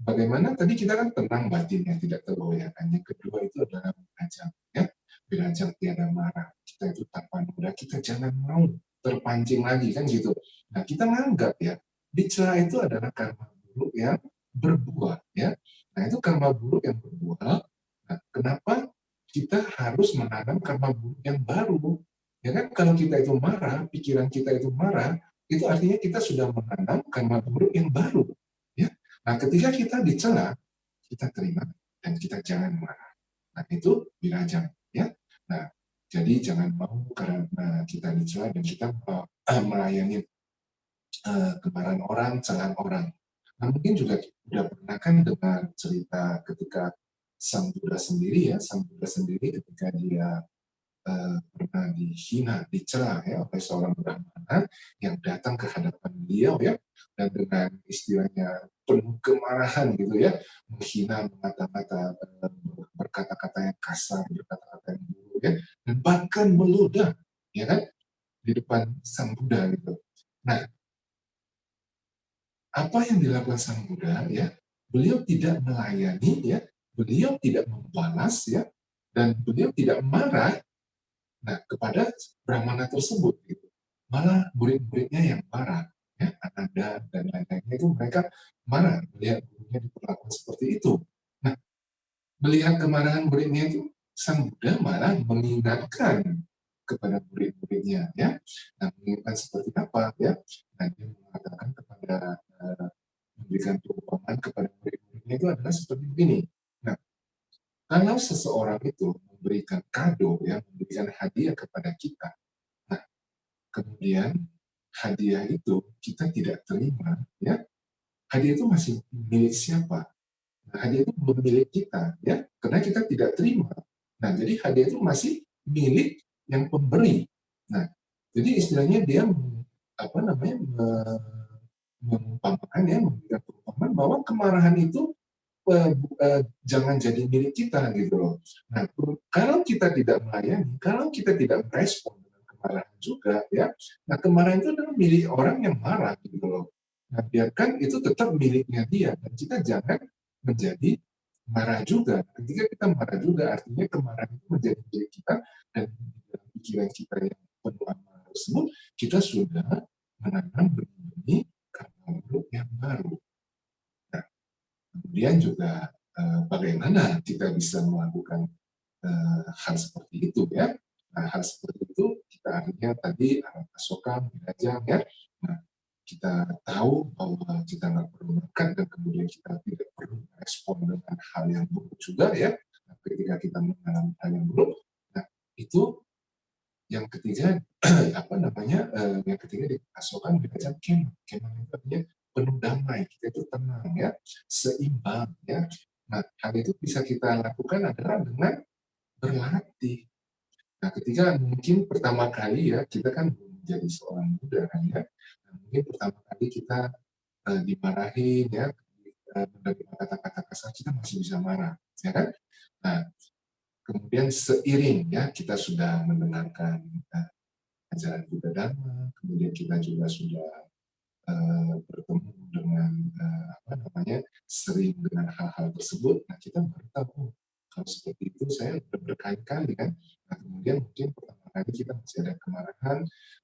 bagaimana tadi kita kan tenang batinnya tidak tergoyahkan. Yang kedua itu adalah birajang ya. Birajang tiada marah. Kita itu tanpa noda, kita jangan mau terpancing lagi kan gitu. Nah, kita menganggap ya dicela itu adalah karma buruk yang berbuah, ya. Nah, itu karma buruk yang berbuah. Nah, kenapa kita harus menanam karma buruk yang baru? Ya kan, kalau kita itu marah, pikiran kita itu marah, itu artinya kita sudah menanam karma buruk yang baru. Ya. Nah, ketika kita dicela, kita terima dan kita jangan marah. Nah, itu wilajeng, ya. Nah, jadi jangan mau karena kita dicela dan kita melayani kemarahan orang, celaan orang. Nah, mungkin juga sudah pernah kan dengar cerita ketika Sang Buddha sendiri ketika dia pernah dihina, dicela ya oleh seorang brahmana yang datang ke hadapan beliau ya, dan dengan istilahnya penuh kemarahan gitu ya, menghina, mengata-ngata, berkata-kata yang kasar, berkata-kata yang buruk ya, dan bahkan meludah ya kan di depan Sang Buddha gitu. Nah, apa yang dilakukan Sang Buddha ya? Beliau tidak melayani ya, beliau tidak membalas ya, dan beliau tidak marah kepada brahmana tersebut gitu. Malah murid-muridnya yang marah ya, Ananda dan lain-lainnya itu mereka marah melihat gurunya diperlakukan seperti itu. Nah, melihat kemarahan muridnya itu, Sang Buddha malah mengingatkan kepada murid-muridnya ya. Nah, mengingatkan seperti apa ya? Nah, dia mengatakan kepada memberikan perumpamaan kepada murid-muridnya itu adalah seperti begini. Nah, kalau seseorang itu memberikan kado, ya, memberikan hadiah kepada kita, nah, kemudian hadiah itu kita tidak terima, ya, hadiah itu masih milik siapa? Nah, hadiah itu belum milik kita, ya, karena kita tidak terima. Nah, jadi hadiah itu masih milik yang pemberi. Nah, jadi istilahnya dia mengumpamakan ya, memberikan perumpamaan bahwa kemarahan itu jangan jadi milik kita gitu loh. Nah, kalau kita tidak melayani, kalau kita tidak merespon dengan kemarahan juga ya, nah kemarahan itu adalah milik orang yang marah gitu loh. Nah, biarkan itu tetap miliknya dia dan kita jangan menjadi marah juga. Ketika kita marah juga artinya kemarahan itu menjadi milik kita dan dalam pikiran kita yang penuh amarah tersebut kita sudah menanam benih karma buruk yang baru. Nah, kemudian juga bagaimana kita bisa melakukan hal seperti itu ya. Nah, hal seperti itu kita akhirnya tadi pasokan, wilajeng ya. Nah, kita tahu bahwa kita nggak perlu menekan dan kemudian kita tidak perlu respon dengan hal yang buruk juga ya. Nah, ketika kita mengalami hal yang buruk, nah itu yang ketiga yang ketiga di pasokan wilajeng kemah. Kemah itu artinya penuh damai, kita itu tenang ya, seimbang ya. Nah, hal itu bisa kita lakukan adalah dengan berlatih. Nah, ketika mungkin pertama kali ya, kita kan belum menjadi seorang Buddha kan ya. Nah, mungkin pertama kali kita dimarahin ya, menerima kata-kata kasar, kita masih bisa marah, ya kan? Nah, kemudian seiring ya, kita sudah mendengarkan ajaran Buddha Dharma, kemudian kita juga sudah bertemu dengan sering dengan hal-hal tersebut, nah kita baru tahu kalau seperti itu saya berkali-kali kan. Nah, kemudian mungkin pertama kali kita masih ada kemarahan,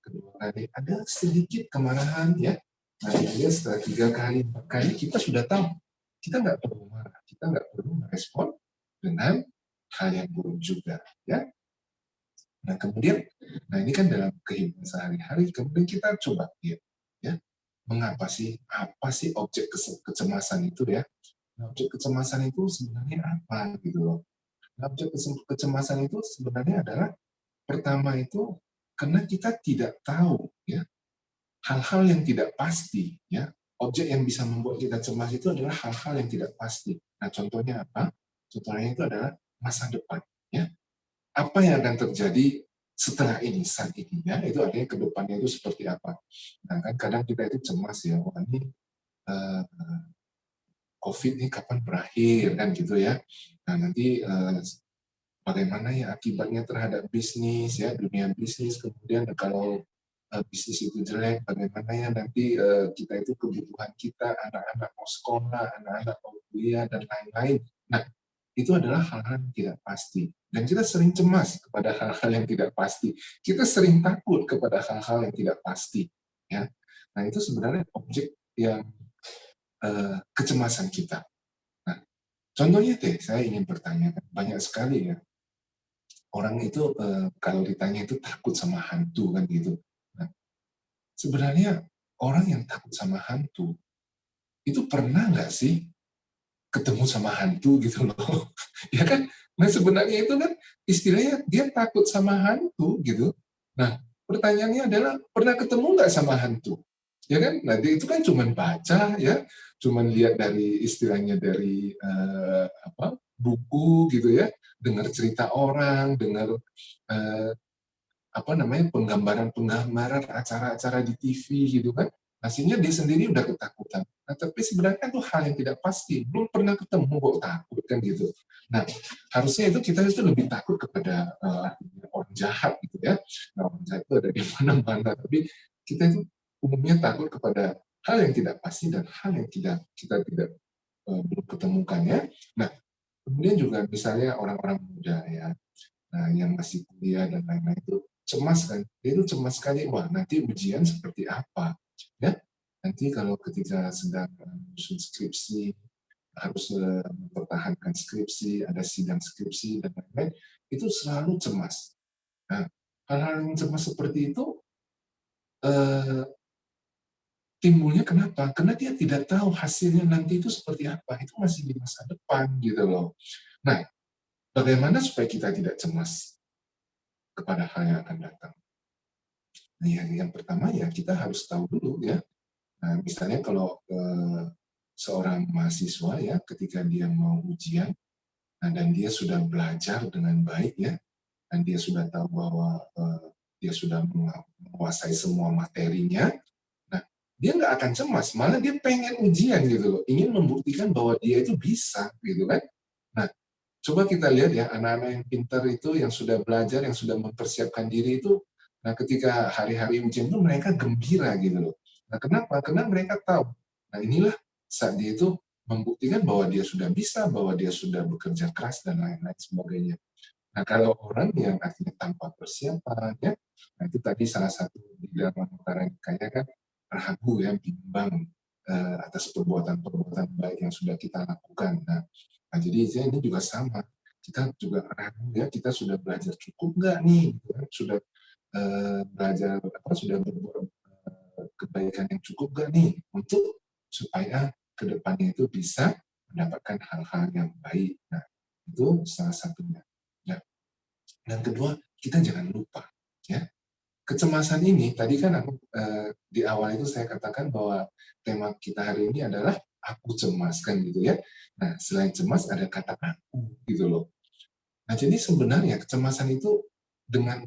kedua kali ada sedikit kemarahan ya. Nah, kemudian setelah 3 kali, 4 kali kita sudah tahu kita nggak perlu marah, kita nggak perlu merespon dengan hal yang buruk juga ya. Nah, kemudian ini kan dalam kehidupan sehari-hari, kemudian kita coba ya mengapa sih, apa sih objek kecemasan itu ya? Nah, objek kecemasan itu sebenarnya apa gitu loh? Nah, objek kecemasan itu sebenarnya adalah pertama itu karena kita tidak tahu ya hal-hal yang tidak pasti ya. Objek yang bisa membuat kita cemas itu adalah hal-hal yang tidak pasti. Nah, contohnya apa? Contohnya itu adalah masa depan ya. Apa yang akan terjadi setelah ini, saat ini ya, itu artinya ke depannya itu seperti apa. Nah, kan kadang kita itu cemas ya, wah ini COVID ini kapan berakhir kan gitu ya. Nah, nanti bagaimana ya akibatnya terhadap bisnis ya, dunia bisnis, kemudian kalau bisnis itu jelek, bagaimana ya nanti kita itu kebutuhan kita, anak-anak mau sekolah, anak-anak mau kuliah dan lain-lain. Nah, itu adalah hal-hal yang tidak pasti. Dan kita sering cemas kepada hal-hal yang tidak pasti. Kita sering takut kepada hal-hal yang tidak pasti. Ya. Nah, itu sebenarnya objek yang kecemasan kita. Nah, contohnya saya ingin bertanya, banyak sekali ya orang itu kalau ditanya itu takut sama hantu kan gitu. Nah, sebenarnya orang yang takut sama hantu itu pernah nggak sih ketemu sama hantu gitu loh? Ya kan? Nah sebenarnya itu kan istilahnya dia takut sama hantu gitu. Nah pertanyaannya adalah pernah ketemu nggak sama hantu? Ya kan? Nah dia itu kan cuman baca ya, cuman lihat dari istilahnya dari buku gitu ya, dengar cerita orang, dengar eh, penggambaran-penggambaran acara-acara di TV gitu kan. Hasilnya dia sendiri udah ketakutan. Nah, tapi sebenarnya itu hal yang tidak pasti. Belum pernah ketemu kok takut kan gitu. Nah, harusnya itu kita itu lebih takut kepada orang jahat gitu ya. Nah, orang jahat itu ada di mana-mana. Tapi kita itu umumnya takut kepada hal yang tidak pasti dan hal yang kita tidak belum ketemukan ya. Nah, kemudian juga misalnya orang-orang muda ya. Nah, yang masih kuliah dan lain-lain itu cemas kan. Dia itu cemas sekali, wah nanti ujian seperti apa. Ya, nanti kalau ketika sedang menyusun skripsi, harus mempertahankan skripsi, ada sidang skripsi dan lain-lain, itu selalu cemas. Nah, hal-hal yang cemas seperti itu eh, timbulnya kenapa? Karena dia tidak tahu hasilnya nanti itu seperti apa. Itu masih di masa depan gitu loh. Nah, bagaimana supaya kita tidak cemas kepada hal yang akan datang? Nah, yang pertama ya kita harus tahu dulu ya. Nah, misalnya kalau seorang mahasiswa ya ketika dia mau ujian, nah, dan dia sudah belajar dengan baik ya, dan dia sudah tahu bahwa dia sudah menguasai semua materinya, nah dia nggak akan cemas, malah dia pengen ujian gitu loh, ingin membuktikan bahwa dia itu bisa gitu kan. Nah, coba kita lihat ya anak-anak yang pintar itu, yang sudah belajar, yang sudah mempersiapkan diri itu, nah ketika hari-hari ujian itu mereka gembira gitu loh. Nah kenapa? Karena mereka tahu, nah inilah saat dia itu membuktikan bahwa dia sudah bisa, bahwa dia sudah bekerja keras dan lain-lain sebagainya. Nah kalau orang yang artinya tanpa persiapan, ya, nah itu tadi salah satu di dalam antara kayaknya kan ragu ya, bimbang atas perbuatan-perbuatan baik yang sudah kita lakukan. Nah, jadi ini juga sama. Kita juga ragu ya, kita sudah belajar cukup nggak nih? Gitu kan? Sudah belajar sudah berbuat kebaikan yang cukup nggak nih untuk supaya kedepannya itu bisa mendapatkan hal-hal yang baik. Nah, itu salah satunya. Nah, dan kedua, kita jangan lupa ya. Kecemasan ini tadi kan aku di awal itu saya katakan bahwa tema kita hari ini adalah aku cemas kan gitu ya. Nah, selain cemas ada kata aku gitu loh. Nah, jadi sebenarnya kecemasan itu dengan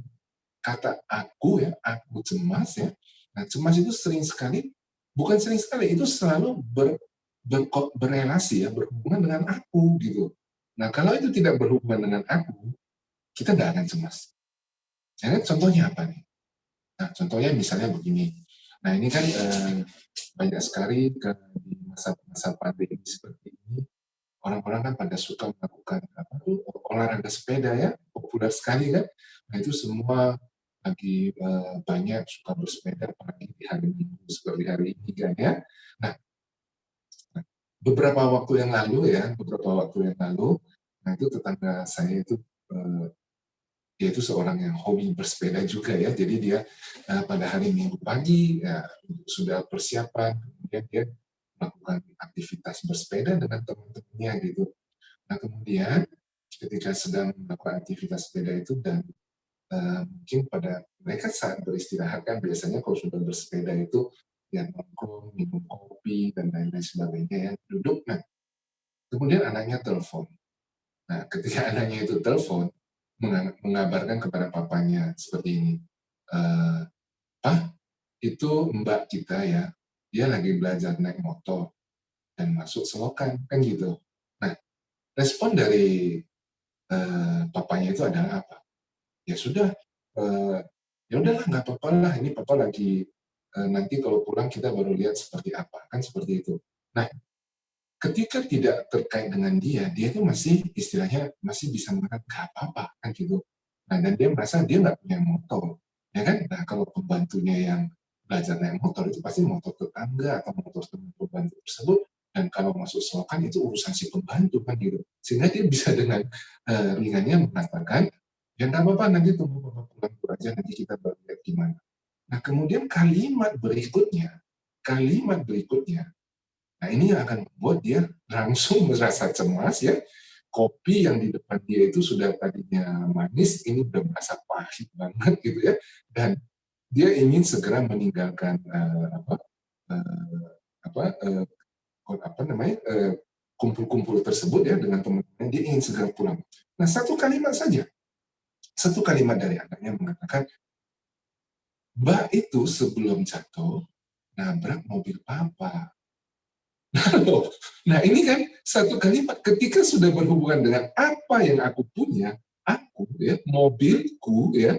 kata aku ya, aku cemas ya. Nah, cemas itu sering sekali, bukan sering sekali, itu selalu berrelasi ya, berhubungan dengan aku gitu. Nah, kalau itu tidak berhubungan dengan aku, kita nggak akan cemas. Jadi contohnya apa nih? Nah, contohnya misalnya begini. Nah, ini kan banyak sekali di masa-masa pandemi seperti ini, orang-orang kan pada suka melakukan olahraga sepeda ya, populer sekali kan. Nah, itu semua lagi banyak suka bersepeda, apalagi di hari Minggu seperti hari ini kan ya. Nah, beberapa waktu yang lalu, nah itu tetangga saya itu dia itu seorang yang hobi bersepeda juga ya, jadi dia pada hari Minggu pagi ya, sudah persiapan, kemudian dia melakukan aktivitas bersepeda dengan teman-temannya gitu. Nah kemudian ketika sedang melakukan aktivitas sepeda itu dan mungkin pada mereka saat beristirahat kan biasanya kalau sudah bersepeda itu ya nongkrong, minum kopi dan lain-lain sebagainya ya, duduk. Nah kemudian anaknya telepon. Nah ketika anaknya itu telepon, mengabarkan kepada papanya seperti ini, "Pak, itu mbak kita ya, dia lagi belajar naik motor dan masuk selokan," kan gitu. Nah, respon dari papanya itu adalah apa? Ya sudah, ya udahlah nggak apa-apa lah, ini papa lagi nanti kalau pulang kita baru lihat seperti apa, kan seperti itu. Nah, ketika tidak terkait dengan dia itu masih istilahnya masih bisa mengatakan nggak apa-apa kan gitu. Nah, dan dia merasa dia nggak punya motor, ya kan? Nah, kalau pembantunya yang belajar naik motor itu pasti motor tetangga atau motor teman pembantu tersebut, Dan kalau masuk selokan itu urusan si pembantu kan gitu. Sehingga dia bisa dengan ringannya mengatakan, ya nggak apa-apa nanti tunggu Bapak pulang dulu aja, nanti kita baru lihat gimana. Nah kemudian kalimat berikutnya, nah ini yang akan membuat dia langsung merasa cemas ya. Kopi yang di depan dia itu sudah tadinya manis, ini udah merasa pahit banget gitu ya. Dan dia ingin segera meninggalkan kumpul-kumpul tersebut ya dengan teman-teman. Dia ingin segera pulang. Nah satu kalimat saja, satu kalimat dari anaknya mengatakan, Mbak itu sebelum jatuh nabrak mobil papa. Nah ini kan satu kalimat ketika sudah berhubungan dengan apa yang aku punya, aku ya, mobilku ya,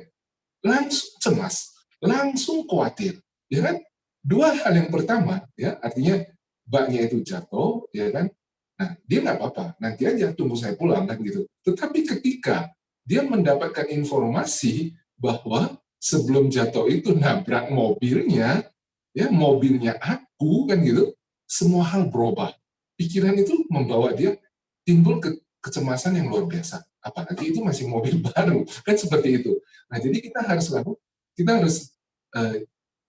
langsung cemas, langsung khawatir, ya kan? Dua hal yang pertama, ya artinya baknya itu jatuh, ya kan? Nah dia nggak apa-apa, nanti aja tunggu saya pulang kan gitu. Tetapi ketika dia mendapatkan informasi bahwa sebelum jatuh itu nabrak mobilnya, ya mobilnya aku kan gitu, semua hal berubah. Pikiran itu membawa dia timbul kecemasan yang luar biasa. Apalagi itu masih mobil baru, kan seperti itu. Nah, jadi kita harus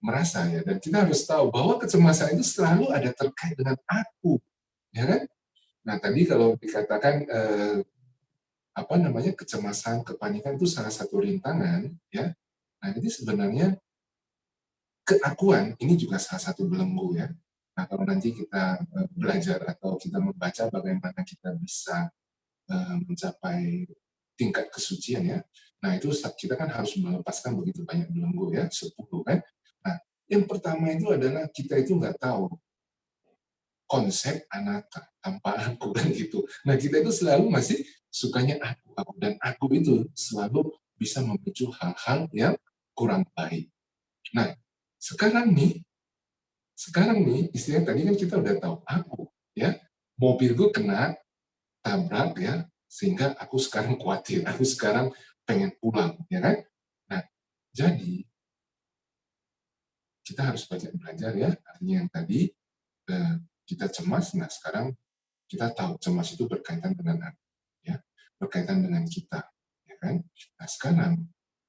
merasa ya, dan kita harus tahu bahwa kecemasan itu selalu ada terkait dengan aku, ya kan? Nah, tadi kalau dikatakan kecemasan, kepanikan itu salah satu rintangan, ya. Nah, ini sebenarnya keakuan ini juga salah satu belenggu ya. Nah, kalau nanti kita belajar atau kita membaca bagaimana kita bisa mencapai tingkat kesucian ya. Nah, itu kita kan harus melepaskan begitu banyak belenggu ya, 10 kan. Nah, yang pertama itu adalah kita itu nggak tahu konsep anatta tanpa aku kan gitu. Nah, kita itu selalu masih sukanya aku, dan aku itu selalu bisa memicu hal-hal yang kurang baik. Nah, sekarang nih istilahnya tadi kan kita udah tahu aku ya, mobilku kena tabrak ya, sehingga aku sekarang khawatir, aku sekarang pengen pulang ya kan. Nah jadi kita harus banyak belajar ya, artinya yang tadi kita cemas. Nah sekarang kita tahu cemas itu berkaitan dengan aku ya, berkaitan dengan kita ya kan. Nah sekarang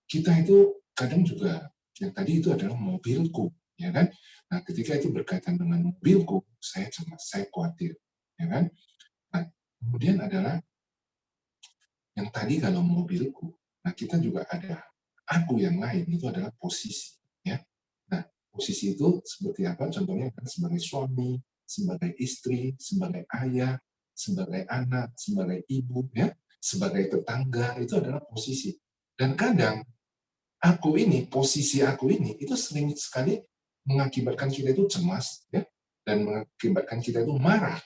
kita itu kadang juga yang tadi itu adalah mobilku ya kan. Nah ketika itu berkaitan dengan mobilku, saya cemas, saya khawatir ya kan. Nah kemudian adalah yang tadi kalau mobilku, nah kita juga ada aku yang lain, itu adalah posisi ya. Nah posisi itu seperti apa? Contohnya kan sebagai suami, sebagai istri, sebagai ayah, sebagai anak, sebagai ibu ya, sebagai tetangga, itu adalah posisi. Dan kadang posisi aku ini itu sering sekali mengakibatkan kita itu cemas ya, dan mengakibatkan kita itu marah.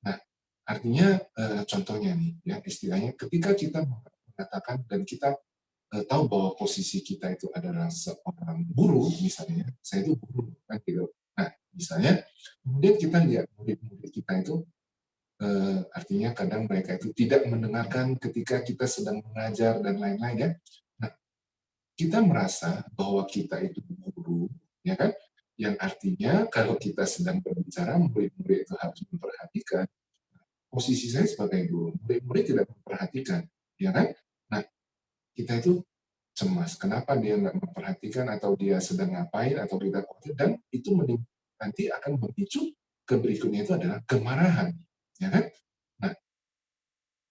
Nah, artinya contohnya nih ya, istilahnya ketika kita mengatakan dan kita tahu bahwa posisi kita itu adalah seorang guru misalnya, saya itu guru kan gitu. Nah, misalnya kemudian kita lihat murid-murid kita itu artinya kadang mereka itu tidak mendengarkan ketika kita sedang mengajar dan lain-lain ya. Nah, kita merasa bahwa kita itu guru, ya kan? Yang artinya kalau kita sedang berbicara, murid-murid itu harus memperhatikan. Posisi saya sebagai guru, murid-murid tidak memperhatikan, ya kan? Nah, kita itu cemas. Kenapa dia nggak memperhatikan atau dia sedang ngapain atau kita khawatir, dan itu nanti akan memicu ke berikutnya itu adalah kemarahan, ya kan? Nah,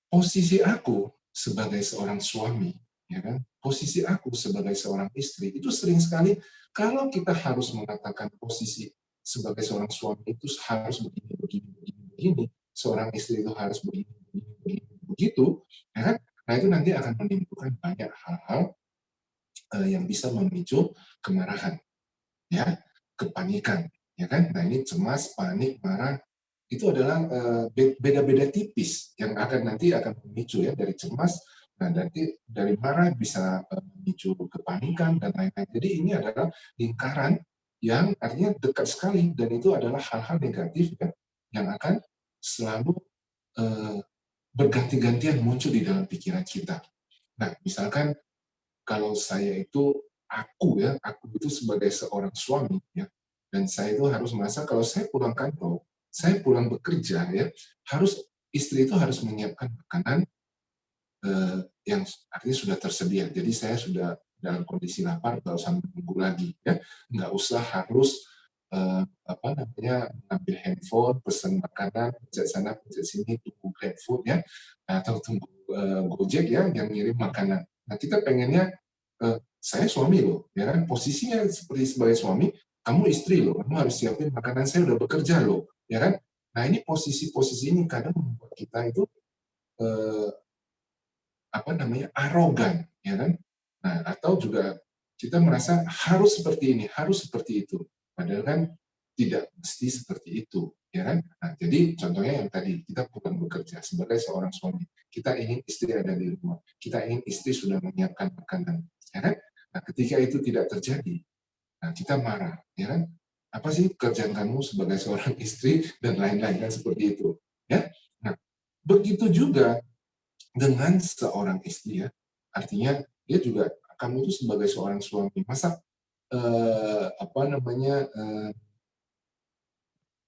posisi aku sebagai seorang suami, ya kan? Posisi aku sebagai seorang istri itu sering sekali kalau kita harus mengatakan posisi sebagai seorang suami itu harus begini, begini, begini, begini, seorang istri itu harus begini, begini, begini, begitu, ya kan? Nah itu nanti akan menimbulkan banyak hal-hal yang bisa memicu kemarahan, ya, kepanikan, ya kan? Nah ini cemas, panik, marah itu adalah beda-beda tipis yang nanti akan memicu ya, dari cemas. Nah nanti dari marah bisa memicu kepanikan dan lain-lain. Jadi ini adalah lingkaran yang artinya dekat sekali, dan itu adalah hal-hal negatif ya, yang akan selalu berganti-gantian muncul di dalam pikiran kita. Nah misalkan kalau saya itu aku itu sebagai seorang suami ya, dan saya itu harus merasa kalau saya pulang kantor saya pulang bekerja ya, istri itu harus menyiapkan makanan yang artinya sudah tersedia. Jadi saya sudah dalam kondisi lapar, nggak usah menunggu lagi ya, nggak usah harus mengambil handphone, pesan makanan, pencet sana, pencet sini, tunggu GrabFood ya, atau tunggu Gojek ya yang ngirim makanan. Nah kita pengennya, saya suami loh, ya kan, posisinya seperti sebagai suami, kamu istri loh, kamu harus siapin makanan, saya udah bekerja loh, ya kan. Nah ini posisi-posisi ini kadang membuat kita itu eh, arogan, ya kan? Nah, atau juga kita merasa harus seperti ini, harus seperti itu. Padahal kan tidak mesti seperti itu, ya kan? Nah, jadi contohnya yang tadi, kita pulang bekerja sebagai seorang suami, kita ingin istri ada di rumah, kita ingin istri sudah menyiapkan makanan, ya kan? Nah, ketika itu tidak terjadi, nah kita marah, ya kan? Apa sih kerjaan kamu sebagai seorang istri dan lain-lain kan seperti itu, ya? Nah, begitu juga dengan seorang istri ya, artinya dia juga kamu itu sebagai seorang suami, masa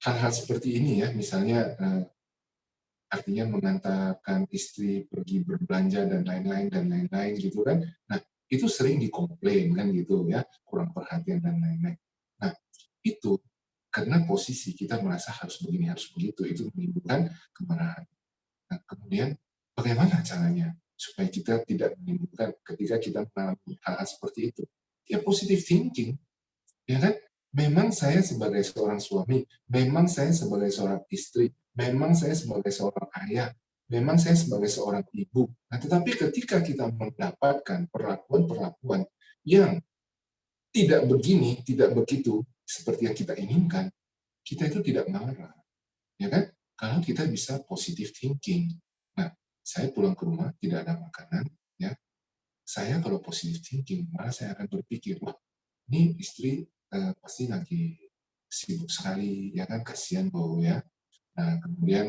hal-hal seperti ini ya, misalnya artinya mengantarkan istri pergi berbelanja dan lain-lain gitu kan. Nah, itu sering dikomplain kan gitu ya, kurang perhatian dan lain-lain. Nah, itu karena posisi kita merasa harus begini, harus begitu, itu menimbulkan kemarahan. Nah, kemudian bagaimana caranya supaya kita tidak menimbulkan ketika kita mengalami hal-hal seperti itu? Ya positive thinking, ya kan? Memang saya sebagai seorang suami, memang saya sebagai seorang istri, memang saya sebagai seorang ayah, memang saya sebagai seorang ibu. Nah, tetapi ketika kita mendapatkan perlakuan-perlakuan yang tidak begini, tidak begitu, seperti yang kita inginkan, kita itu tidak marah, ya kan? Kalau kita bisa positive thinking. Nah, saya pulang ke rumah tidak ada makanan, ya. Saya kalau positive thinking, malah saya akan berpikir, wah, ini istri pasti lagi sibuk sekali, ya kan? Kasihan bau ya. Nah, kemudian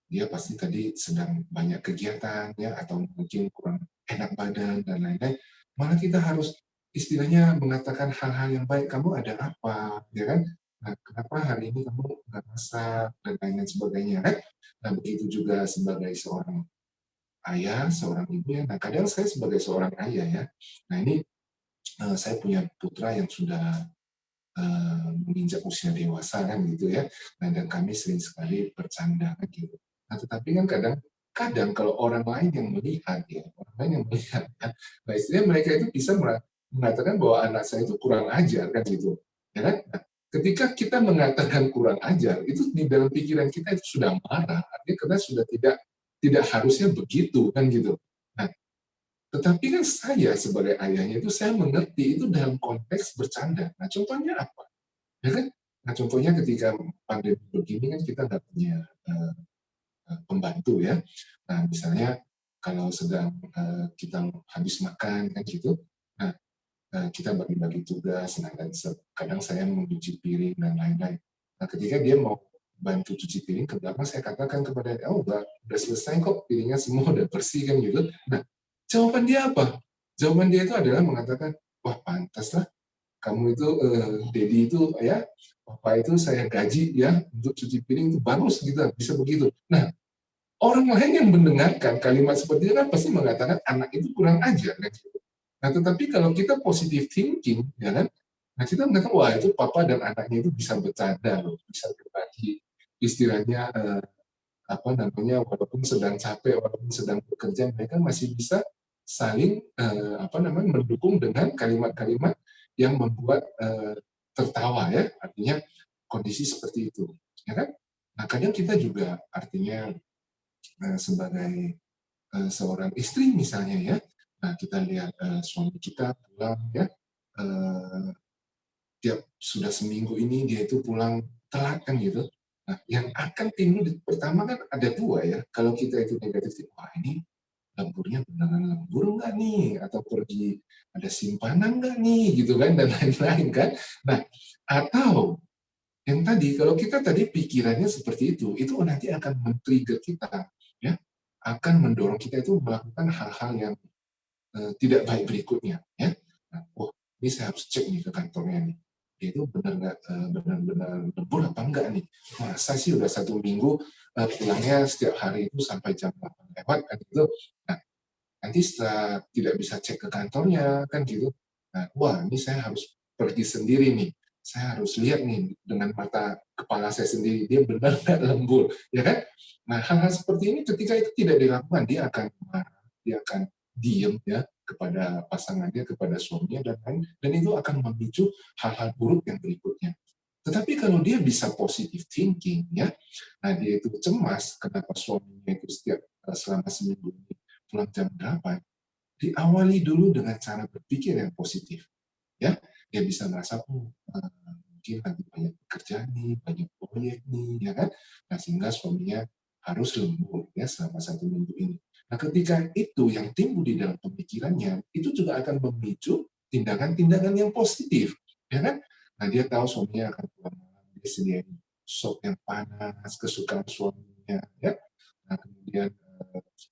dia pasti tadi sedang banyak kegiatan, ya, atau mungkin kurang enak badan dan lain-lain. Malah kita harus istilahnya mengatakan hal-hal yang baik. Kamu ada apa, ya kan? Nah, kenapa hari ini kamu nggak masak dan lain-lain sebagainya kan? Nah, begitu juga sebagai seorang ayah, seorang ibu ya. Nah, kadang saya sebagai seorang ayah ya. Nah, ini saya punya putra yang sudah menginjak usia dewasa kan gitu ya. Nah, dan kami sering sekali bercanda kan gitu. Nah, tetapi kan kadang kalau orang lain yang melihat ya, orang lain yang melihat kan, nah istilahnya mereka itu bisa mengatakan bahwa anak saya itu kurang ajar kan gitu. Ya kan? Nah, ketika kita mengatakan kurang ajar, itu di dalam pikiran kita itu sudah marah, artinya karena sudah tidak harusnya begitu kan gitu. Nah, tetapi kan saya sebagai ayahnya itu saya mengerti itu dalam konteks bercanda. Nah, contohnya apa? Ya kan? Nah, contohnya ketika pandemi begini kan kita nggak punya pembantu ya. Nah, misalnya kalau sedang kita habis makan kan gitu, nah kita bagi-bagi tugas, nah, dan kadang saya mencuci piring dan lain-lain. Nah, ketika dia mau bantu cuci piring ke belakang, saya katakan kepada dia, oh udah selesai kok, piringnya semua udah bersih kan gitu. Nah, jawaban dia apa? Jawaban dia itu adalah mengatakan, wah pantas lah kamu itu Dedi itu ya papa itu saya gaji ya untuk cuci piring itu bagus gitu bisa begitu. Nah orang lain yang mendengarkan kalimat seperti itu kan pasti mengatakan anak itu kurang ajar kan gitu. Nah tetapi kalau kita positive thinking ya kan, nah kita mengatakan wah itu papa dan anaknya itu bisa bercanda loh, bisa berbagi istilahnya walaupun sedang capek walaupun sedang bekerja mereka masih bisa saling mendukung dengan kalimat-kalimat yang membuat tertawa ya, artinya kondisi seperti itu, ya kan? Nah kadang kita juga artinya sebagai seorang istri misalnya ya, nah kita lihat suami kita pulang ya, tiap sudah seminggu ini dia itu pulang telat kan gitu. Nah yang akan timbul pertama kan ada dua ya, kalau kita itu negatif, wah ini lemburnya beneran lembur nggak nih? Atau pergi ada simpanan nggak nih? Gitu kan, dan lain-lain kan. Nah, atau yang tadi, kalau kita tadi pikirannya seperti itu nanti akan men-trigger kita, ya, akan mendorong kita itu melakukan hal-hal yang tidak baik berikutnya, ya. Nah, oh, ini saya harus cek nih ke kantornya nih. dia itu benar-benar lembur apa enggak nih? Masa sih udah 1 minggu pulangnya setiap hari itu sampai jam 8 lewat kan gitu. Nah, nanti setelah tidak bisa cek ke kantornya kan gitu. Nah, wah ini saya harus pergi sendiri nih. Saya harus lihat nih dengan mata kepala saya sendiri dia benar nggak lembur, ya kan? Nah, hal-hal seperti ini ketika itu tidak dilakukan dia akan marah, dia akan diem ya kepada pasangannya, kepada suaminya dan lain, dan itu akan memicu hal-hal buruk yang berikutnya. Tetapi kalau dia bisa positive thinking ya, nah dia itu cemas kenapa suaminya itu setiap selama seminggu ini pulang jam 8, diawali dulu dengan cara berpikir yang positif. Ya, dia bisa merasa, oh, mungkin lagi banyak pekerjaan nih, banyak proyek nih, ya kan? Nah, sehingga suaminya harus lembur ya selama 1 minggu ini. Nah, ketika itu yang timbul di dalam pemikirannya, itu juga akan memicu tindakan-tindakan yang positif, ya kan? Nah, dia tahu suaminya akan pulang malam, dia sediain sop yang panas, kesukaan suaminya, ya. Nah, kemudian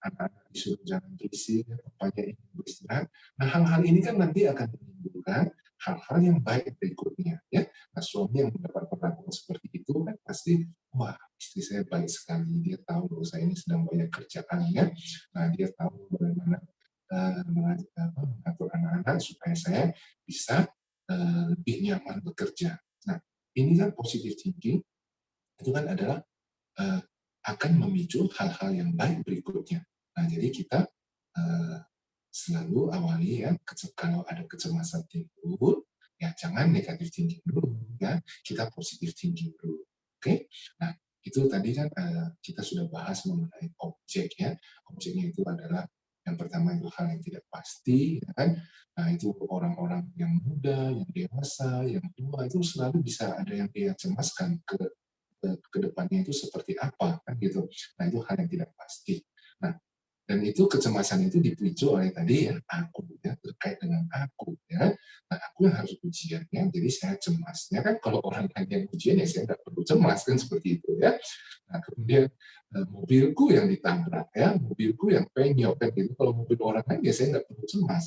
anak-anak disuruh jangan berisik, ya, papanya ingin beristirahat. Nah, hal-hal ini kan nanti akan menimbulkan hal-hal yang baik berikutnya. Ya. Nah, suami yang mendapat perlakuan seperti itu kan pasti, wah istri saya baik sekali, dia tahu bahwa saya ini sedang banyak kerjaan. Ya. Nah, dia tahu bagaimana mengatur anak-anak supaya saya bisa lebih nyaman bekerja. Nah, ini kan positive thinking, itu kan adalah eh, akan memicu hal-hal yang baik berikutnya. Nah, jadi kita eh, selalu awali ya, kalau ada kecemasan timbul, ya jangan negatif thinking dulu, ya kita positif thinking dulu. Oke, nah itu tadi kan kita sudah bahas mengenai objek ya. Objeknya itu adalah yang pertama itu hal yang tidak pasti, ya kan? Nah itu orang-orang yang muda, yang dewasa, yang tua itu selalu bisa ada yang dia cemaskan ke depannya itu seperti apa kan gitu. Nah itu hal yang tidak pasti. Nah dan itu kecemasan itu dipicu oleh tadi ya aku ya terkait dengan aku ya. Nah aku yang harus ujian ya, jadi saya cemas. Ya kan kalau orang lain yang ujian ya saya nggak perlu cemas kan seperti itu ya. Nah kemudian mobilku yang ditabrak ya, mobilku yang penyok kan gitu. Kalau mobil orang lain ya saya nggak perlu cemas.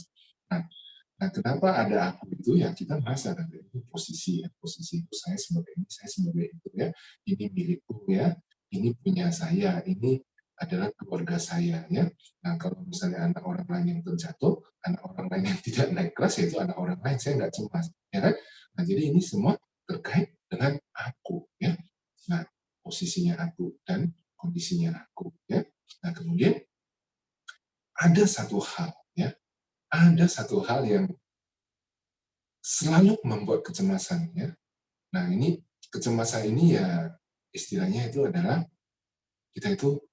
Nah, nah kenapa ada aku itu ya kita merasa kan itu posisi ya, posisi itu saya sebagai ini, saya sebagai itu ya. Ini milikku ya, ini punya saya, ini adalah keluarga saya ya. Nah kalau misalnya anak orang lain yang terjatuh, anak orang lain yang tidak naik kelas, yaitu anak orang lain, saya nggak cemas, ya kan? Nah jadi ini semua terkait dengan aku ya. Nah posisinya aku dan kondisinya aku ya. Nah kemudian ada satu hal ya, ada satu hal yang selalu membuat kecemasan ya. Nah ini kecemasan ini ya istilahnya itu adalah kita itu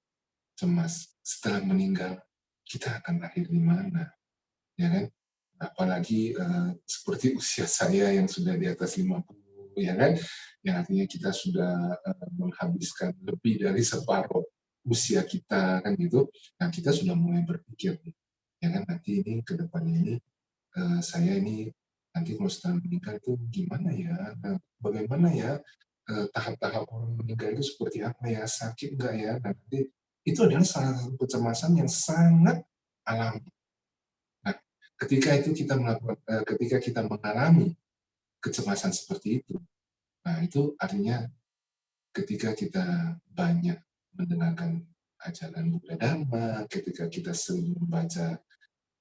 cemas setelah meninggal kita akan lahir di mana, ya kan? Apalagi seperti usia saya yang sudah di atas 50, ya kan? Yang artinya kita sudah menghabiskan lebih dari separuh usia kita kan gitu. Nah kita sudah mulai berpikir, ya kan nanti ini ke depannya ini saya ini nanti kalau setelah meninggal itu gimana ya? Nah, bagaimana ya tahap-tahap orang meninggal itu seperti apa ya? Sakit nggak ya? Nah, nanti itu adalah salah satu kecemasan yang sangat alami. Nah, ketika itu kita melakukan, ketika kita mengalami kecemasan seperti itu, nah itu artinya ketika kita banyak mendengarkan ajaran Buddha Dharma, ketika kita sering membaca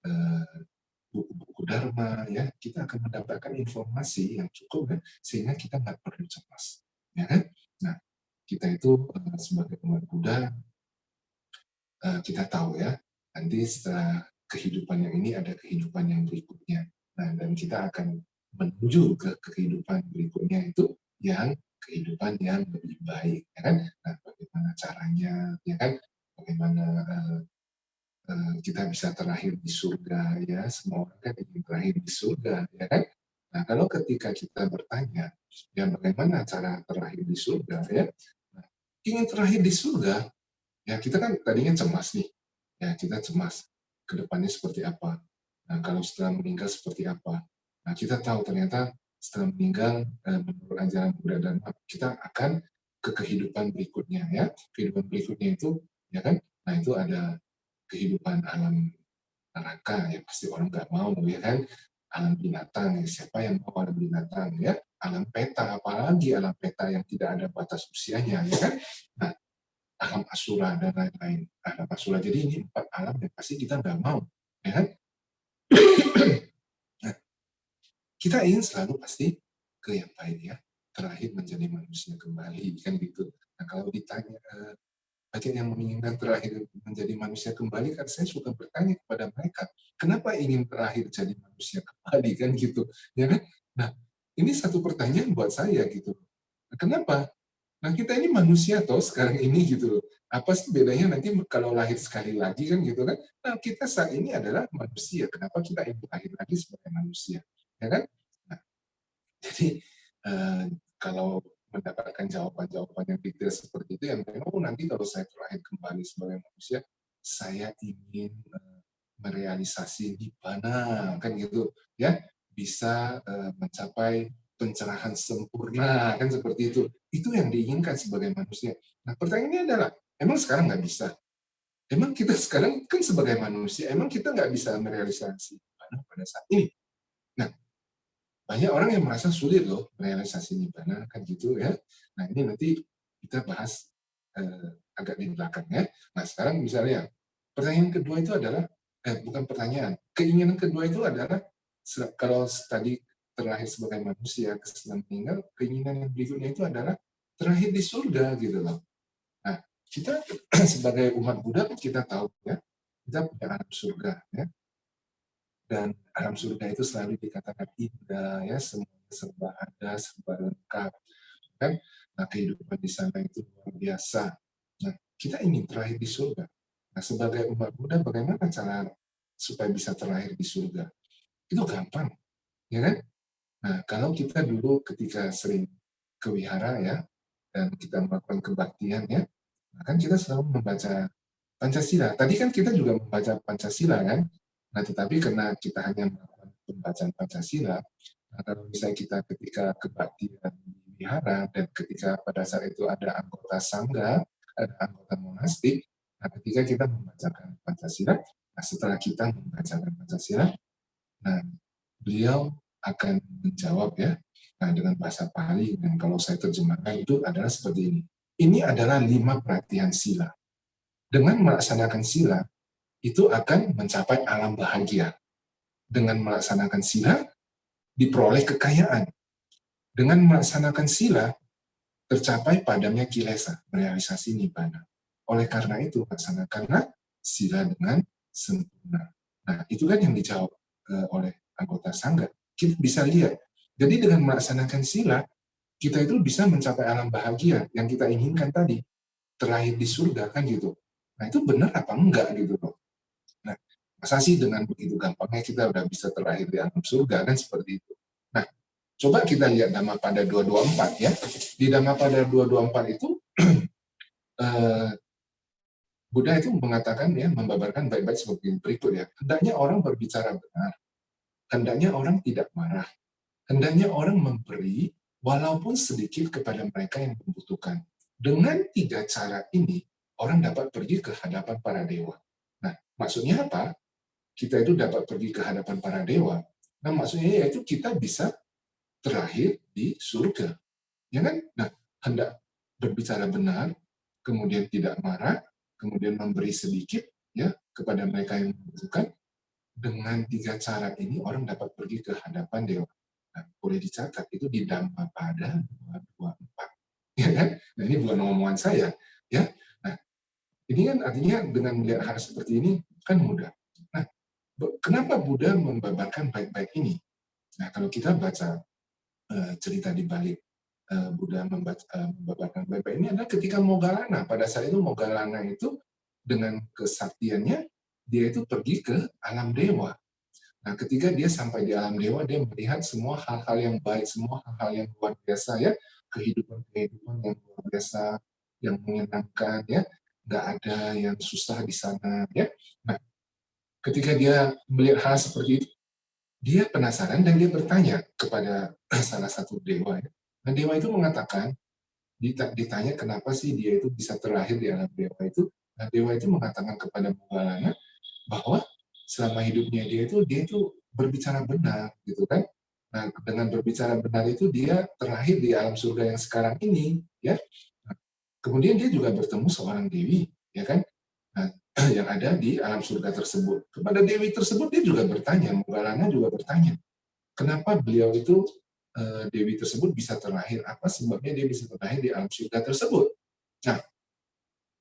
eh, buku-buku Dharma, ya kita akan mendapatkan informasi yang cukup, ya, sehingga kita nggak perlu cemas, ya kan? Nah, kita itu sebagai umat Buddha kita tahu ya, nanti setelah kehidupan yang ini ada kehidupan yang berikutnya. Nah, dan kita akan menuju ke kehidupan berikutnya itu yang kehidupan yang lebih baik, ya kan? Nah, bagaimana caranya, ya kan? Bagaimana kita bisa terlahir di surga, ya? Semua orang kan ingin terlahir di surga, ya kan? Nah, kalau ketika kita bertanya, ya bagaimana cara terlahir di surga, ya? Nah, ingin terlahir di surga, ya kita kan tadinya cemas nih, ya kita cemas ke depannya seperti apa. Nah kalau setelah meninggal seperti apa. Nah kita tahu ternyata setelah meninggal menurut ajaran Buddha Dharma kita akan ke kehidupan berikutnya ya. Kehidupan berikutnya itu ya kan. Nah itu ada kehidupan alam neraka ya pasti orang nggak mau ya kan. alam binatang, ya. Siapa yang mau alam binatang, ya? Alam peta, apalagi alam peta yang tidak ada batas usianya, ya kan? Nah, alam asura dan lain-lain. Alam asura. Jadi ini 4 alam yang pasti kita nggak mau, ya kan? Nah, kita ingin selalu pasti ke yang baik, ya. Terakhir menjadi manusia kembali, kan gitu. Nah, kalau ditanya banyak yang menginginkan terakhir menjadi manusia kembali, kan saya suka bertanya kepada mereka, kenapa ingin terakhir jadi manusia kembali, kan gitu, ya kan? Nah, ini satu pertanyaan buat saya gitu. Kenapa? Nah, kita ini manusia toh sekarang ini gitu loh. Apa sih bedanya nanti kalau lahir sekali lagi kan gitu kan? Nah, kita saat ini adalah manusia. Kenapa kita ingin lahir lagi sebagai manusia? Ya kan? Nah, jadi kalau mendapatkan jawaban-jawaban yang detail seperti itu, yang memang nanti kalau saya terakhir kembali sebagai manusia, saya ingin merealisasi nibbana, kan gitu, ya, bisa mencapai pencerahan sempurna, kan seperti itu. Itu yang diinginkan sebagai manusia. Nah, pertanyaannya adalah, emang sekarang nggak bisa? Emang kita sekarang kan sebagai manusia, emang kita nggak bisa merealisasi nibbana pada saat ini? Nah, banyak orang yang merasa sulit loh merealisasi nibbana, kan gitu ya. Nah, ini nanti kita bahas agak di belakang ya. Nah, sekarang misalnya pertanyaan kedua itu adalah bukan pertanyaan. Keinginan kedua itu adalah kalau tadi terlahir sebagai manusia setelah meninggal, keinginan yang berikutnya itu adalah terlahir di surga gitu loh. Nah, kita sebagai umat Buddha kan kita tahu ya, kita punya alam surga ya. Dan alam surga itu selalu dikatakan indah ya, semuanya serba ada, serba lengkap kan. Nah, kehidupan di sana itu luar biasa. Nah, kita ingin terlahir di surga. Nah, sebagai umat Buddha, bagaimana cara supaya bisa terlahir di surga? Itu gampang, ya kan? Nah, kalau kita dulu ketika sering ke wihara ya, dan kita melakukan kebaktian ya, kan kita selalu membaca Pancasila. Tadi kan kita juga membaca Pancasila kan? Nah, tetapi karena kita hanya melakukan pembacaan Pancasila, nah, kalau misalnya kita ketika kebaktian di wihara dan ketika pada saat itu ada anggota sangga, ada anggota monastik, nah ketika kita membacakan Pancasila, nah setelah kita membacakan Pancasila, nah beliau akan menjawab ya, nah dengan bahasa Pali, dan kalau saya terjemahkan itu adalah seperti ini. Ini adalah 5 perhatian sila. Dengan melaksanakan sila, itu akan mencapai alam bahagia. Dengan melaksanakan sila, diperoleh kekayaan. Dengan melaksanakan sila, tercapai padamnya kilesa, realisasi nibbana. Oleh karena itu, laksanakanlah sila dengan sempurna. Nah, itu kan yang dijawab oleh anggota sangga. Kita bisa lihat. Jadi dengan melaksanakan sila, kita itu bisa mencapai alam bahagia yang kita inginkan tadi. Terlahir di surga, kan gitu. Nah, itu benar apa enggak gitu loh. Nah, masa sih dengan begitu gampangnya kita udah bisa terlahir di alam surga, kan seperti itu. Nah, coba kita lihat Dhammapada 224 ya. Di Dhammapada 224 itu Buddha itu mengatakan ya, membabarkan baik-baik seperti berikut ya. Hendaknya orang berbicara benar. Hendaknya orang tidak marah. Hendaknya orang memberi walaupun sedikit kepada mereka yang membutuhkan. Dengan 3 cara ini, orang dapat pergi ke hadapan para dewa. Nah, maksudnya apa? Kita itu dapat pergi ke hadapan para dewa. Nah, maksudnya yaitu kita bisa terlahir di surga. Ya kan? Nah, hendak berbicara benar, kemudian tidak marah, kemudian memberi sedikit ya kepada mereka yang membutuhkan. Dengan 3 cara ini orang dapat pergi ke hadapan dewa. Nah, boleh dicatat itu di Dhammapada 224. Ya kan? Nah, ini bukan omongan saya, ya. Nah, ini kan artinya dengan melihat hal seperti ini kan mudah. Nah, kenapa Buddha membabarkan baik-baik ini? Nah, kalau kita baca cerita di balik Buddha membabarkan baik-baik ini adalah ketika Moggallana. Pada saat itu Moggallana itu dengan kesaktiannya dia itu pergi ke alam dewa. Nah, ketika dia sampai di alam dewa, dia melihat semua hal-hal yang baik, semua hal-hal yang luar biasa ya, kehidupan-kehidupan yang luar biasa, yang menyenangkan ya, nggak ada yang susah di sana ya. Nah, ketika dia melihat hal seperti itu, dia penasaran dan dia bertanya kepada salah satu dewa ya. Nah, dewa itu mengatakan, ditanya kenapa sih dia itu bisa terlahir di alam dewa itu. Nah, dewa itu mengatakan kepada Moggallana bahwa selama hidupnya dia itu berbicara benar, gitu kan. Nah, dengan berbicara benar itu dia terlahir di alam surga yang sekarang ini, ya. Nah, kemudian dia juga bertemu seorang dewi, ya kan. Nah, yang ada di alam surga tersebut. Kepada dewi tersebut dia juga bertanya, Moggallana juga bertanya, kenapa beliau itu dewi tersebut bisa terlahir? Apa sebabnya dia bisa terlahir di alam surga tersebut? Nah,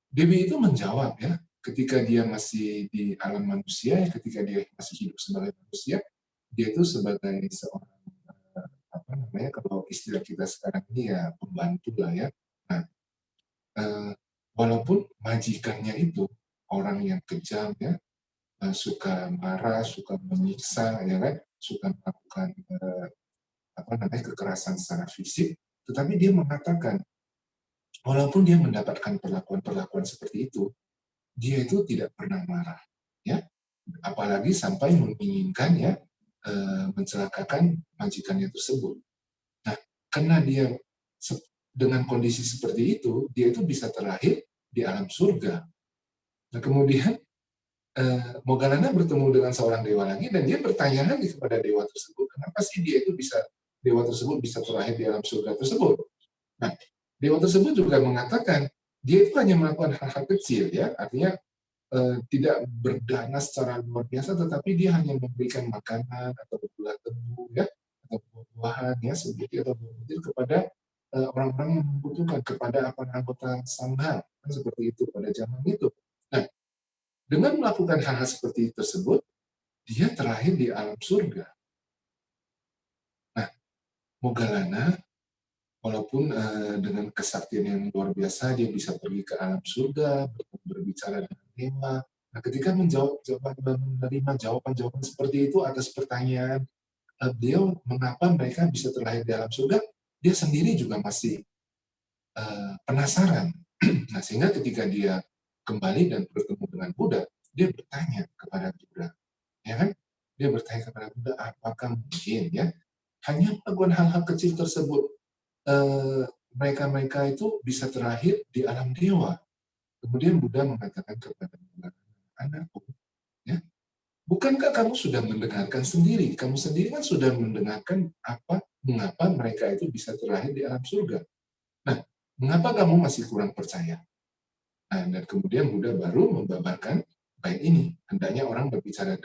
dewi itu menjawab ya, ketika dia masih di alam manusia, ketika dia masih hidup sebagai manusia, dia itu sebagai seorang apa namanya kalau istilah kita sekarang ini ya pembantu lah ya. Nah, walaupun majikannya itu orang yang kejam ya, suka marah, suka menyiksa, ya kan, suka melakukan apa namanya kekerasan secara fisik, tetapi dia mengatakan walaupun dia mendapatkan perlakuan-perlakuan seperti itu, dia itu tidak pernah marah, ya, apalagi sampai menginginkan ya mencelakakan majikannya tersebut. Nah, karena dia dengan kondisi seperti itu, dia itu bisa terlahir di alam surga. Nah, kemudian Moggallana bertemu dengan seorang dewa lagi dan dia bertanya lagi kepada dewa tersebut, kenapa sih dewa tersebut bisa terlahir di alam surga tersebut? Nah, dewa tersebut juga mengatakan dia itu hanya melakukan hal-hal kecil ya, artinya tidak berdana secara luar biasa, tetapi dia hanya memberikan makanan atau buah tebu ya, atau buah-buahan ya, sedikit atau buah kepada orang-orang yang membutuhkan, kepada apa anggota sangha, kan seperti itu pada zaman itu. Nah, dengan melakukan hal-hal seperti tersebut, dia terlahir di alam surga. Nah, Moggallana, walaupun dengan kesaktian yang luar biasa, dia bisa pergi ke alam surga, berbicara dengan dewa. Nah, ketika menerima jawaban-jawaban seperti itu atas pertanyaan beliau, mengapa mereka bisa terlahir di alam surga, dia sendiri juga masih penasaran. Nah, sehingga ketika dia kembali dan bertemu dengan Buddha, dia bertanya kepada Buddha, ya kan? Dia bertanya kepada Buddha, apakah mungkin ya hanya melakukan hal-hal kecil tersebut mereka-mereka itu bisa terlahir di alam dewa. Kemudian Buddha mengatakan kepada Buddha, anakku, ya, bukankah kamu sudah mendengarkan sendiri? Kamu sendiri kan sudah mendengarkan mengapa mereka itu bisa terlahir di alam surga. Nah, mengapa kamu masih kurang percaya? Nah, dan kemudian Buddha baru membabarkan baik ini. Hendaknya orang berbicara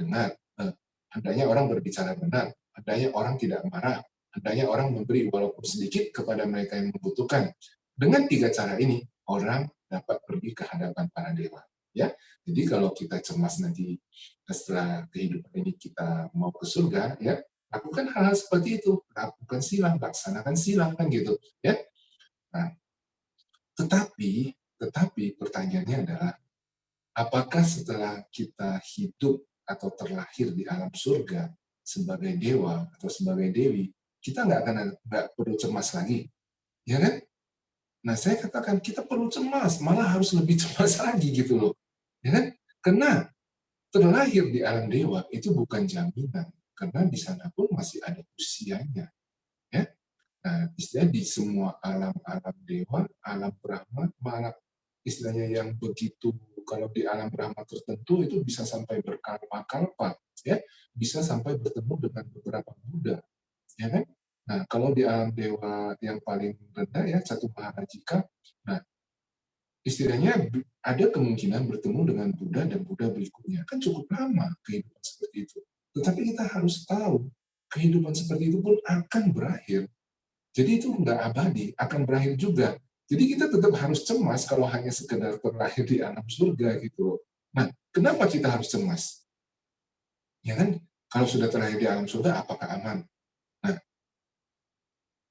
hendaknya orang berbicara benar, hendaknya orang tidak marah, hendaknya orang memberi walaupun sedikit kepada mereka yang membutuhkan. Dengan 3 cara ini, orang dapat pergi ke hadapan para dewa. Ya, jadi kalau kita cemas nanti setelah kehidupan ini kita mau ke surga, ya lakukan hal-hal seperti itu, lakukan silang, laksanakan silang kan gitu, ya. Nah, tetapi pertanyaannya adalah, apakah setelah kita hidup atau terlahir di alam surga sebagai dewa atau sebagai dewi, kita nggak perlu cemas lagi, ya kan? Nah, saya katakan kita perlu cemas, malah harus lebih cemas lagi gitu loh, ya kan? Karena terlahir di alam dewa itu bukan jaminan, karena di sana pun masih ada usianya, ya. Nah, istilahnya di semua alam-alam dewa, alam Brahma, malah istilahnya yang begitu, kalau di alam Brahma tertentu itu bisa sampai berkalpa-kalpa, ya, bisa sampai bertemu dengan beberapa Buddha, ya kan? Nah, kalau di alam dewa yang paling rendah ya, satu Maharajika, nah istilahnya ada kemungkinan bertemu dengan Buddha dan Buddha berikutnya, kan cukup lama kehidupan seperti itu. Tetapi kita harus tahu, kehidupan seperti itu pun akan berakhir. Jadi itu nggak abadi, akan berakhir juga. Jadi kita tetap harus cemas kalau hanya sekedar terlahir di alam surga gitu. Nah, kenapa kita harus cemas? Ya kan, kalau sudah terlahir di alam surga, apakah aman? Nah,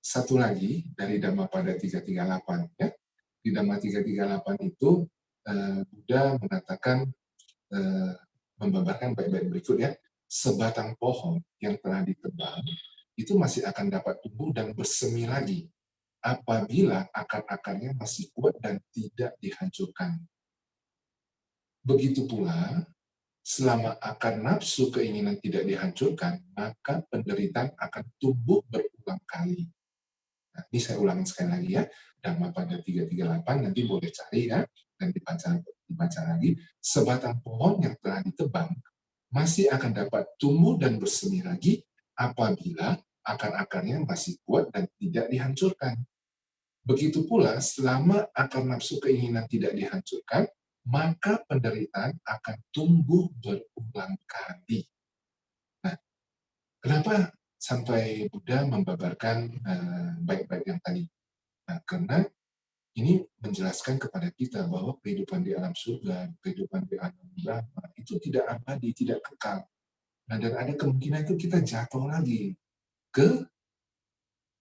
satu lagi dari Dhammapada 338, ya. Di Dhamma 338 itu, Buddha mengatakan, membabarkan bait-bait berikut ya, sebatang pohon yang telah ditebang, itu masih akan dapat tumbuh dan bersemi lagi apabila akar-akarnya masih kuat dan tidak dihancurkan. Begitu pula, selama akar nafsu keinginan tidak dihancurkan, maka penderitaan akan tumbuh berulang kali. Nah, ini saya ulangi sekali lagi ya, Dhammapada 338, nanti boleh cari ya, dan dibaca lagi. Sebatang pohon yang telah ditebang, masih akan dapat tumbuh dan bersemi lagi apabila akar-akarnya masih kuat dan tidak dihancurkan. Begitu pula selama akar nafsu keinginan tidak dihancurkan, maka penderitaan akan tumbuh berulang kali. Nah, kenapa sampai Buddha membabarkan baik-baik yang tadi? Nah, karena ini menjelaskan kepada kita bahwa kehidupan di alam surga, kehidupan di alam Brahma itu tidak abadi, tidak kekal. Nah, dan ada kemungkinan itu kita jatuh lagi ke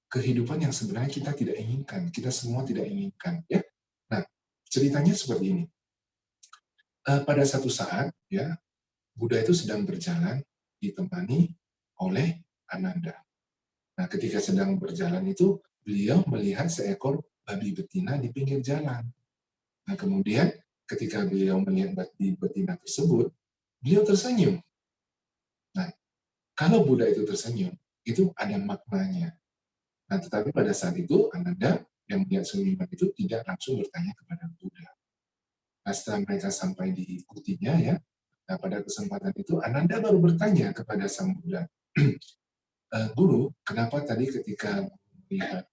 kehidupan yang sebenarnya kita tidak inginkan, kita semua tidak inginkan, ya. Nah, ceritanya seperti ini. Pada satu saat, ya, Buddha itu sedang berjalan ditemani oleh Ananda. Nah, ketika sedang berjalan itu, beliau melihat seekor babi betina di pinggir jalan. Nah, kemudian ketika beliau melihat babi betina tersebut, beliau tersenyum. Nah, kalau Buddha itu tersenyum, itu ada maknanya. Nah, tetapi pada saat itu, Ananda yang melihat senyuman itu tidak langsung bertanya kepada Buddha. Nah, setelah mereka sampai di kutinya, ya, nah pada kesempatan itu, Ananda baru bertanya kepada Sang Buddha, Guru, kenapa tadi ketika melihat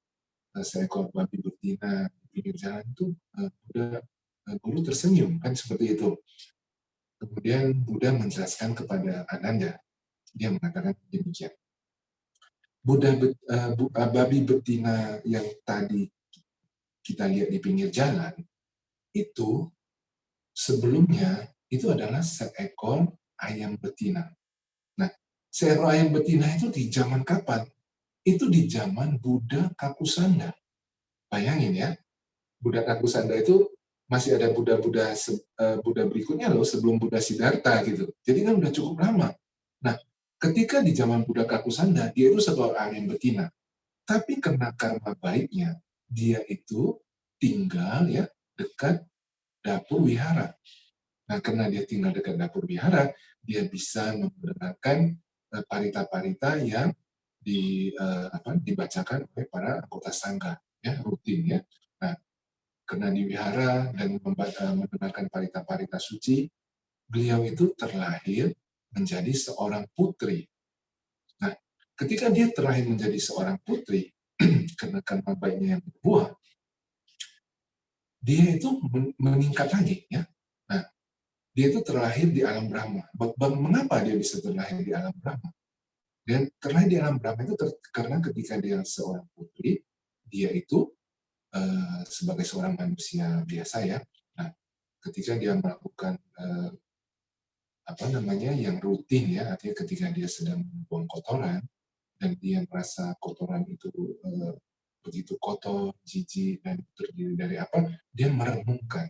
seekor babi betina di pinggir jalan itu, Guru tersenyum, kan seperti itu. Kemudian Buddha menjelaskan kepada Ananda, dia mengatakan demikian. Babi betina yang tadi kita lihat di pinggir jalan, itu sebelumnya itu adalah seekor ayam betina. Nah, seekor ayam betina itu di zaman kapan? Itu di zaman Buddha Kakusanda. Bayangin ya, Buddha Kakusanda itu masih ada Buddha berikutnya loh sebelum Buddha Siddhartha gitu. Jadi kan udah cukup lama. Nah, ketika di zaman Buddha Kakusanda, dia itu seekor ayam betina. Tapi karena karma baiknya, dia itu tinggal ya dekat dapur wihara. Nah, karena dia tinggal dekat dapur wihara, dia bisa mendengarkan parita-parita yang dibacakan oleh para anggota sangha, ya rutin ya. Nah, karena di wihara dan mendengarkan parita-parita suci, beliau itu terlahir menjadi seorang putri. Nah, ketika dia terlahir menjadi seorang putri, karena karma baiknya yang berbuah, dia itu meningkat lagi ya. Nah, dia itu terlahir di alam Brahma. Mengapa dia bisa terlahir di alam Brahma? Dan terlahir di alam Brahma itu karena ketika dia seorang putri, dia itu sebagai seorang manusia biasa ya. Nah, ketika dia melakukan yang rutin ya, artinya ketika dia sedang membuang kotoran dan dia merasa kotoran itu begitu kotor, jijik dan terdiri dari apa, dia merenungkan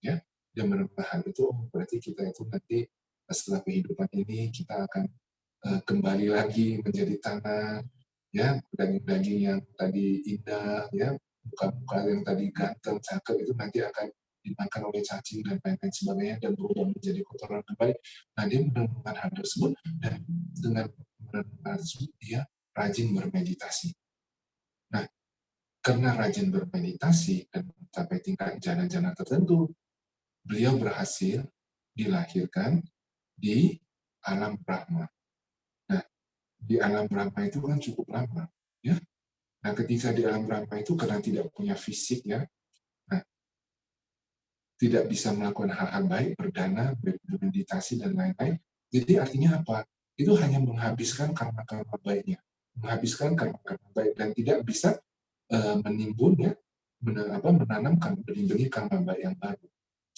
ya. Dia merenungkan hal itu, berarti kita itu nanti setelah kehidupan ini kita akan kembali lagi menjadi tanah ya, daging-daging yang tadi indah ya, muka-muka yang tadi ganteng, cakep itu nanti akan dimakan oleh cacing dan lain-lain sebagainya dan berubah menjadi kotoran kembali. Nah, dia merenungkan hal tersebut dan dengan merenungkan hal tersebut dia rajin bermeditasi. Nah, karena rajin bermeditasi dan sampai tingkat jana-jana tertentu, beliau berhasil dilahirkan di alam Brahma. Nah, di alam Brahma itu kan cukup lama, ya. Nah, ketika di alam Brahma itu karena tidak punya fisik, ya, nah, tidak bisa melakukan hal-hal baik, berdana, bermeditasi dan lain-lain. Jadi artinya apa? Itu hanya menghabiskan karma-karma baiknya, menghabiskan karma-karma baik dan tidak bisa menimbun, ya, menanamkan benih-benih karma baik yang baru.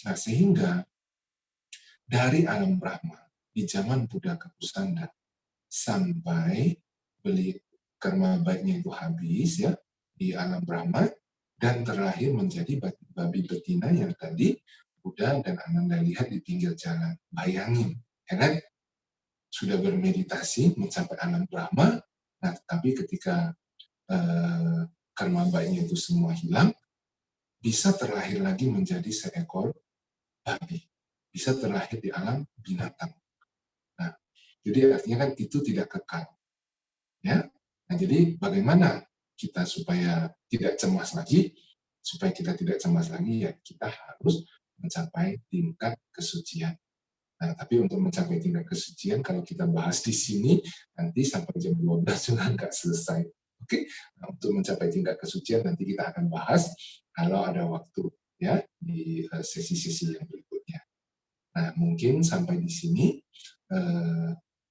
Nah, sehingga dari alam Brahma di zaman Buddha Kakusanda sampai karma baiknya itu habis ya di alam Brahma dan terlahir menjadi babi betina yang tadi Buddha dan Ananda lihat di pinggir jalan. Bayangin, ya kan? Sudah bermeditasi mencapai alam Brahma, nah tapi ketika karma baiknya itu semua hilang, bisa terlahir lagi menjadi seekor babi, bisa terlahir di alam binatang. Nah, jadi artinya kan itu tidak kekal. Ya. Nah, jadi bagaimana kita supaya tidak cemas lagi? Supaya kita tidak cemas lagi, ya kita harus mencapai tingkat kesucian. Nah, tapi untuk mencapai tingkat kesucian, kalau kita bahas di sini, nanti sampai jam 12 juga nggak selesai. Oke, nah, untuk mencapai tingkat kesucian nanti kita akan bahas kalau ada waktu ya di sesi-sesi yang berikutnya. Nah, mungkin sampai di sini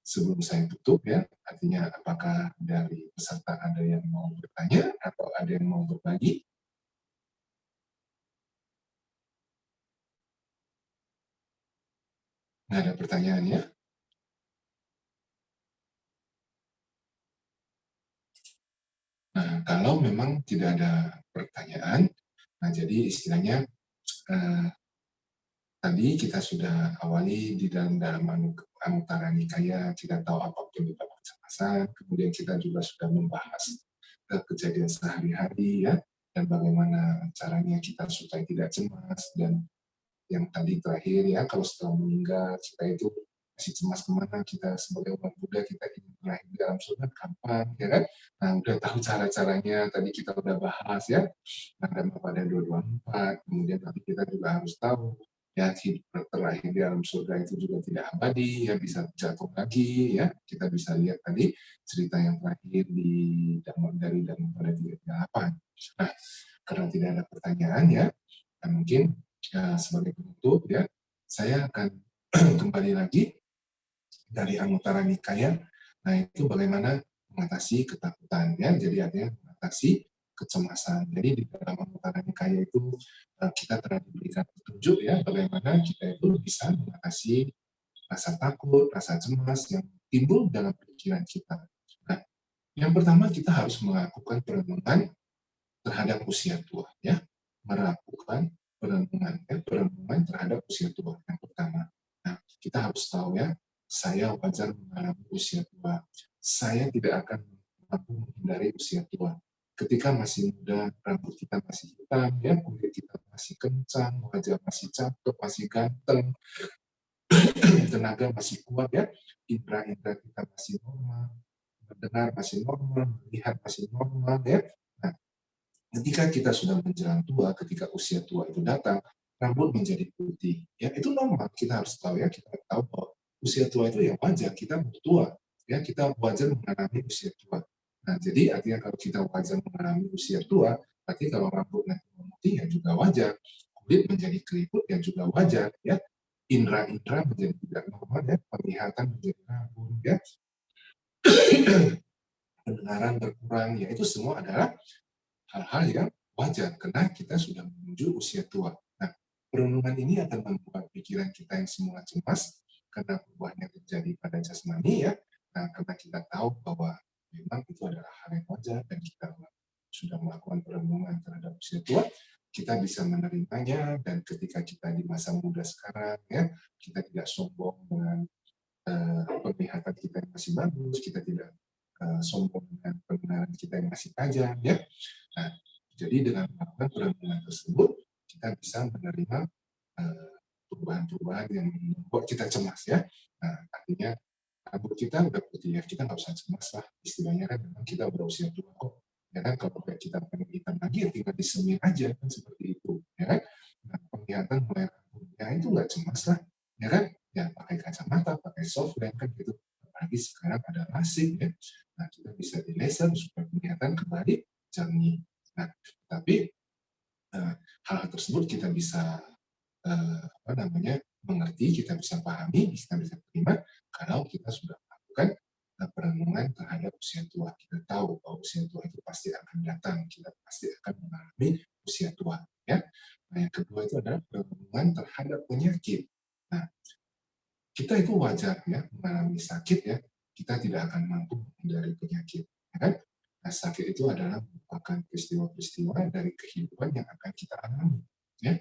sebelum saya tutup ya, artinya apakah dari peserta ada yang mau bertanya atau ada yang mau berbagi? Nggak ada pertanyaan ya? Nah, kalau memang tidak ada pertanyaan, nah jadi istilahnya tadi kita sudah awali di dalam Anutara Nikaya, kita tahu apa penyebab kecemasan, kemudian kita juga sudah membahas kejadian sehari-hari ya, dan bagaimana caranya kita supaya tidak cemas, dan yang tadi terakhir ya, kalau setelah meninggal kita itu masih cemas kemana, kita sebagai umat Buddha kita ingin lahir di dalam surga kapan ya kan. Nah, udah tahu cara-caranya, tadi kita udah bahas ya, Agama pada 224, kemudian tapi kita juga harus tahu ya, hidup terlahir di alam surga itu juga tidak abadi ya, bisa jatuh lagi ya. Kita bisa lihat tadi cerita yang terakhir di dari Dhamma pada 338. Nah, karena tidak ada pertanyaan ya, nah mungkin sebagai penutup ya, saya akan kembali lagi dari Anutara Nikaya. Nah, itu bagaimana mengatasi ketakutan ya. Jadi artinya mengatasi kecemasan. Jadi di dalam Anutara Nikaya itu kita telah diberikan petunjuk ya, bagaimana kita itu bisa mengatasi rasa takut, rasa cemas yang timbul dalam pikiran kita. Nah, yang pertama kita harus melakukan perenungan terhadap usia tua ya, melakukan perenungan ya, perenungan terhadap usia tua yang pertama. Nah, kita harus tahu ya, saya wajar mengalami usia tua, saya tidak akan mampu menghindari usia tua. Ketika masih muda, rambut kita masih hitam ya, kulit kita masih kencang, wajah masih cakep, masih ganteng, tenaga masih kuat ya, indera-indera kita masih normal, mendengar masih normal, melihat masih normal ya. Nah, ketika kita sudah menjelang tua, ketika usia tua itu datang, rambut menjadi putih. Ya, itu normal. Kita harus tahu ya, kita tahu bahwa usia tua itu yang wajar, kita tua. Ya, kita wajar mengalami usia tua. Nah, jadi artinya kalau kita wajar mengalami usia tua, berarti kalau rambut nanti memutih ya juga wajar. Kulit menjadi keriput ya juga wajar. Ya, indera-indera menjadi tidak normal ya, penglihatan menjadi rabun ya, pendengaran berkurang ya, itu semua adalah hal-hal yang wajar karena kita sudah menuju usia tua. Nah, perenungan ini akan membuat pikiran kita yang semula cemas karena perubahan yang terjadi pada jasmani ya. Nah, karena kita tahu bahwa memang itu adalah hal yang wajar dan kita sudah melakukan perenungan terhadap usia tua, kita bisa menerimanya, dan ketika kita di masa muda sekarang ya, kita tidak sombong dengan penglihatan kita yang masih bagus, kita tidak sombong dengan pendengaran kita yang masih tajam ya. Nah, jadi dengan melakukan perenungan tersebut, kita bisa menerima perubahan-perubahan yang membuat kita cemas ya. Nah, artinya rambut kita udah putih ya, kita nggak usah cemas lah. Istilahnya kan memang kita udah usia tua kok. Ya kan, kalau kayak kita pengen hitam lagi, ya tinggal disemir aja kan, seperti itu. Ya kan, nah, penglihatan mulai rambut, ya itu nggak cemas lah. Ya kan, ya pakai kacamata, pakai softbank kan gitu. Apalagi sekarang ada lasik ya. Nah, kita bisa di laser supaya penglihatan kembali jernih. Nah, tapi hal tersebut kita bisa mengerti, kita bisa pahami, kita bisa terima kalau kita sudah melakukan perenungan terhadap usia tua. Kita tahu bahwa usia tua itu pasti akan datang, kita pasti akan mengalami usia tua. Ya. Nah, yang kedua itu adalah perenungan terhadap penyakit. Nah, kita itu wajar ya mengalami sakit ya, kita tidak akan mampu menghindari penyakit. Ya kan? Nah, sakit itu adalah merupakan peristiwa-peristiwa dari kehidupan yang akan kita alami. Ya,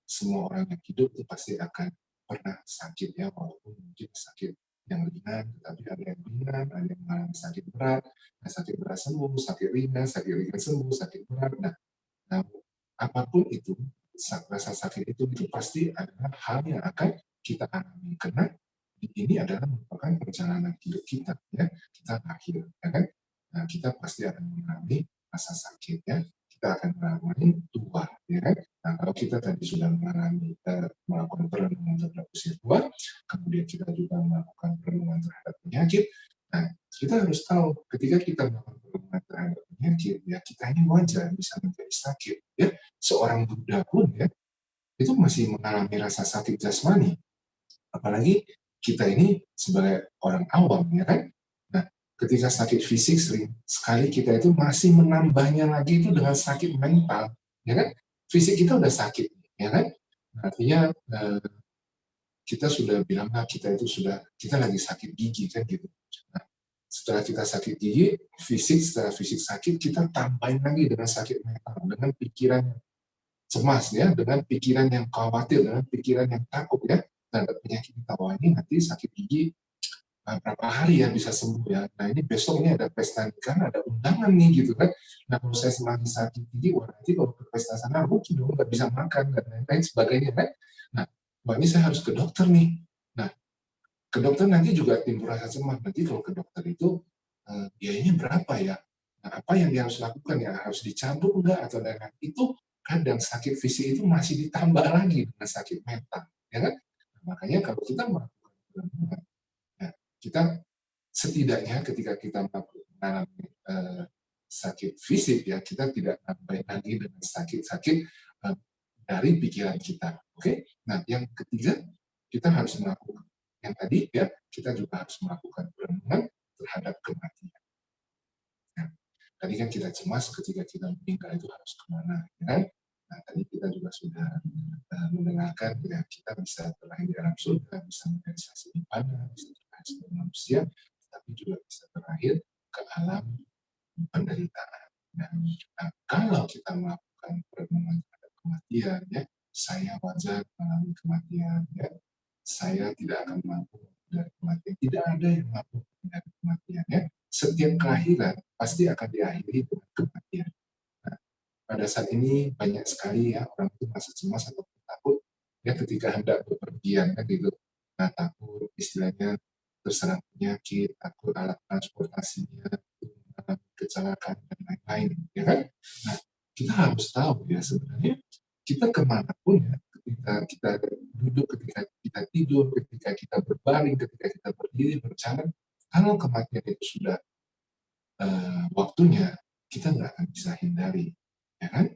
semua orang yang hidup itu pasti akan pernah sakit ya, walaupun mungkin sakit yang ringan, tetapi ada yang ringan, ada yang mengalami sakit berat, nah, sakit berat sembuh, sakit ringan sembuh, sakit berat. Nah, apapun itu, rasa sakit itu pasti adalah hal yang akan kita alami, karena ini adalah merupakan perjalanan hidup kita ya, kita lahir ya kan. Nah, kita pasti akan mengalami rasa sakit ya, kita akan mengalami tua, ya kan? Nah, kalau kita tadi sudah melakukan perenungan terhadap usia tua, kemudian kita juga melakukan perenungan terhadap penyakit. Nah, kita harus tahu ketika kita melakukan perenungan terhadap penyakit, ya kita ini wajar bisa menjadi sakit, ya. Seorang Buddha pun ya itu masih mengalami rasa sakit jasmani, apalagi kita ini sebagai orang awam, ya kan? Nah, ketika sakit fisik sering sekali kita itu masih menambahnya lagi itu dengan sakit mental, ya kan? Fisik kita udah sakit, ya kan? Artinya kita sudah bilang kita lagi sakit gigi kan gitu. Nah, setelah kita sakit gigi, setelah fisik sakit kita tambahin lagi dengan sakit mental, dengan pikiran cemas ya, dengan pikiran yang khawatir, dengan pikiran yang takut ya terhadap penyakit kita. Wah ini nanti sakit gigi berapa hari ya bisa sembuh ya. Nah ini besok ini ada pesta nikahan, ada undangan nih gitu kan. Nah kalau saya semakin sakit gigi, wah nanti kalau ke pesta sana mungkin dong nggak bisa makan dan lain-lain sebagainya kan. Nah wah ini saya harus ke dokter nih. Nah ke dokter nanti juga timbul rasa cemas. Nanti kalau ke dokter itu biayanya berapa ya? Nah, apa yang dia harus lakukan ya? Harus dicabut enggak atau lain-lain? Itu kadang sakit fisik itu masih ditambah lagi dengan sakit mental, ya kan? Nah, makanya kalau kita melakukan perenungan, ya, kita setidaknya ketika kita mengalami sakit fisik ya kita tidak sampai lagi dengan sakit-sakit dari pikiran kita. Oke? Nah, yang ketiga kita harus melakukan yang tadi ya kita juga harus melakukan perenungan terhadap kematian. Nah, tadi kan kita cemas ketika kita meninggal itu harus kemana, ya kan? Nah, tadi kita juga sudah mendengarkan ya kita bisa terlahir di alam surga, bisa merealisasi ibadah, bisa terlahir sebagai manusia, tapi juga bisa terlahir ke alam penderitaan. Nah, kalau kita melakukan perenungan terhadap kematian, ya, saya wajar mengalami kematian, ya, saya tidak akan mampu dari kematian. Tidak ada yang mampu dari kematian, ya. Setiap kelahiran pasti akan diakhiri dengan kematian. Nah, pada saat ini banyak sekali ya orang itu masih cemas atau takut ya ketika hendak bepergian kan gitu. Nah, takut istilahnya terserang penyakit, takut alat transportasinya kecelakaan dan lain-lain, ya kan? Nah, kita harus tahu ya sebenarnya kita kemanapun ya, ketika kita duduk, ketika kita tidur, ketika kita berbaring, ketika kita berdiri, berjalan, kalau kematian itu sudah waktunya, kita nggak akan bisa hindari, ya kan?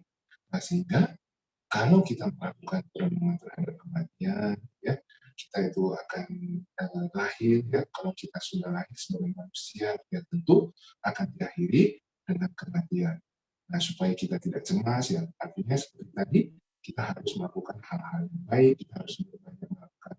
Nah, sehingga kalau kita melakukan perenungan terhadap kematian, ya kita itu akan lahir, ya kalau kita sudah lahir sebagai manusia, ya tentu akan diakhiri dengan kematian. Nah, supaya kita tidak cemas, ya artinya seperti tadi, kita harus melakukan hal-hal yang baik, kita harus melakukan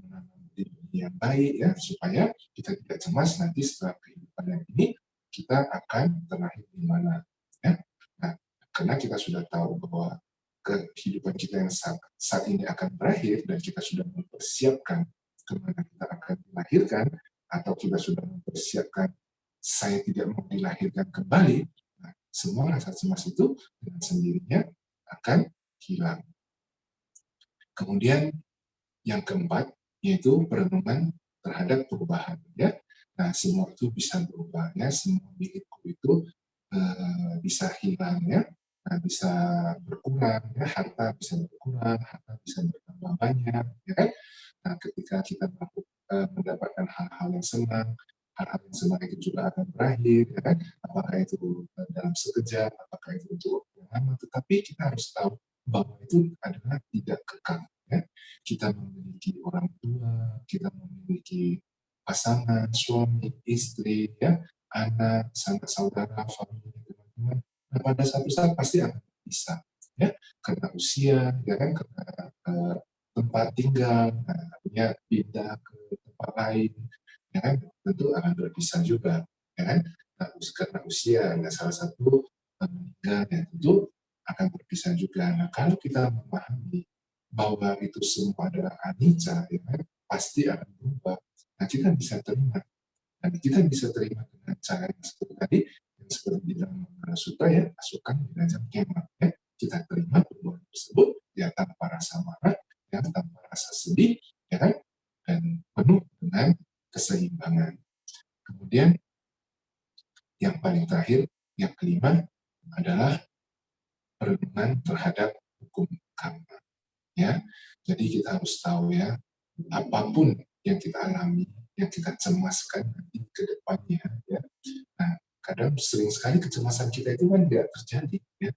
menanam di dunia yang baik, ya supaya kita tidak cemas nanti setelah kehidupan yang ini kita akan terlahir di mana, ya. Nah, karena kita sudah tahu bahwa kehidupan kita yang saat ini akan berakhir dan kita sudah mempersiapkan kemana kita akan dilahirkan atau kita sudah mempersiapkan saya tidak mau dilahirkan kembali, nah, semua rasa cemas itu dengan sendirinya akan hilang. Kemudian yang keempat yaitu perenungan terhadap perubahan, ya. Nah, semua itu bisa berubah, ya. Semua milikku itu bisa hilang, ya. Nah, bisa berkurang, ya. Harta bisa berkurang, harta bisa bertambah banyak, ya kan? Nah, ketika kita mendapatkan hal-hal yang senang, hal-hal yang senang itu juga akan berakhir, ya kan? Apakah itu dalam sekejap, apakah itu untuk waktu yang lama, tetapi kita harus tahu bahwa itu adalah tidak kekal, ya. Kita memiliki orang tua, kita memiliki pasangan, suami, istri, ya, anak, sanak saudara, famili, teman-teman. Nah, pada satu saat pasti akan bisa, ya, karena usia, ya kan, karena tempat tinggal, nah, artinya pindah ke tempat lain, ya kan, tentu akan berpisah juga, ya kan. Nah, karena usia, nah, salah satu meninggal, ya tentu akan berpisah juga. Nah, kalau kita memahami bahwa itu semua adalah anicca, ya kan, pasti akan berubah. Nah, kita bisa terima. Dan kita bisa terima dengan cara yang seperti tadi, yang seperti di dalam Sutra ya, asukan belajar kemah. Ya. Kita terima perubahan tersebut, ya tanpa rasa marah, ya tanpa rasa sedih, ya kan, dan penuh dengan keseimbangan. Kemudian yang paling terakhir, yang kelima adalah perenungan terhadap hukum karma. Ya, jadi kita harus tahu ya, apapun yang kita alami, yang kita cemaskan nanti ke depannya, ya. Nah, kadang sering sekali kecemasan kita itu kan tidak terjadi, ya.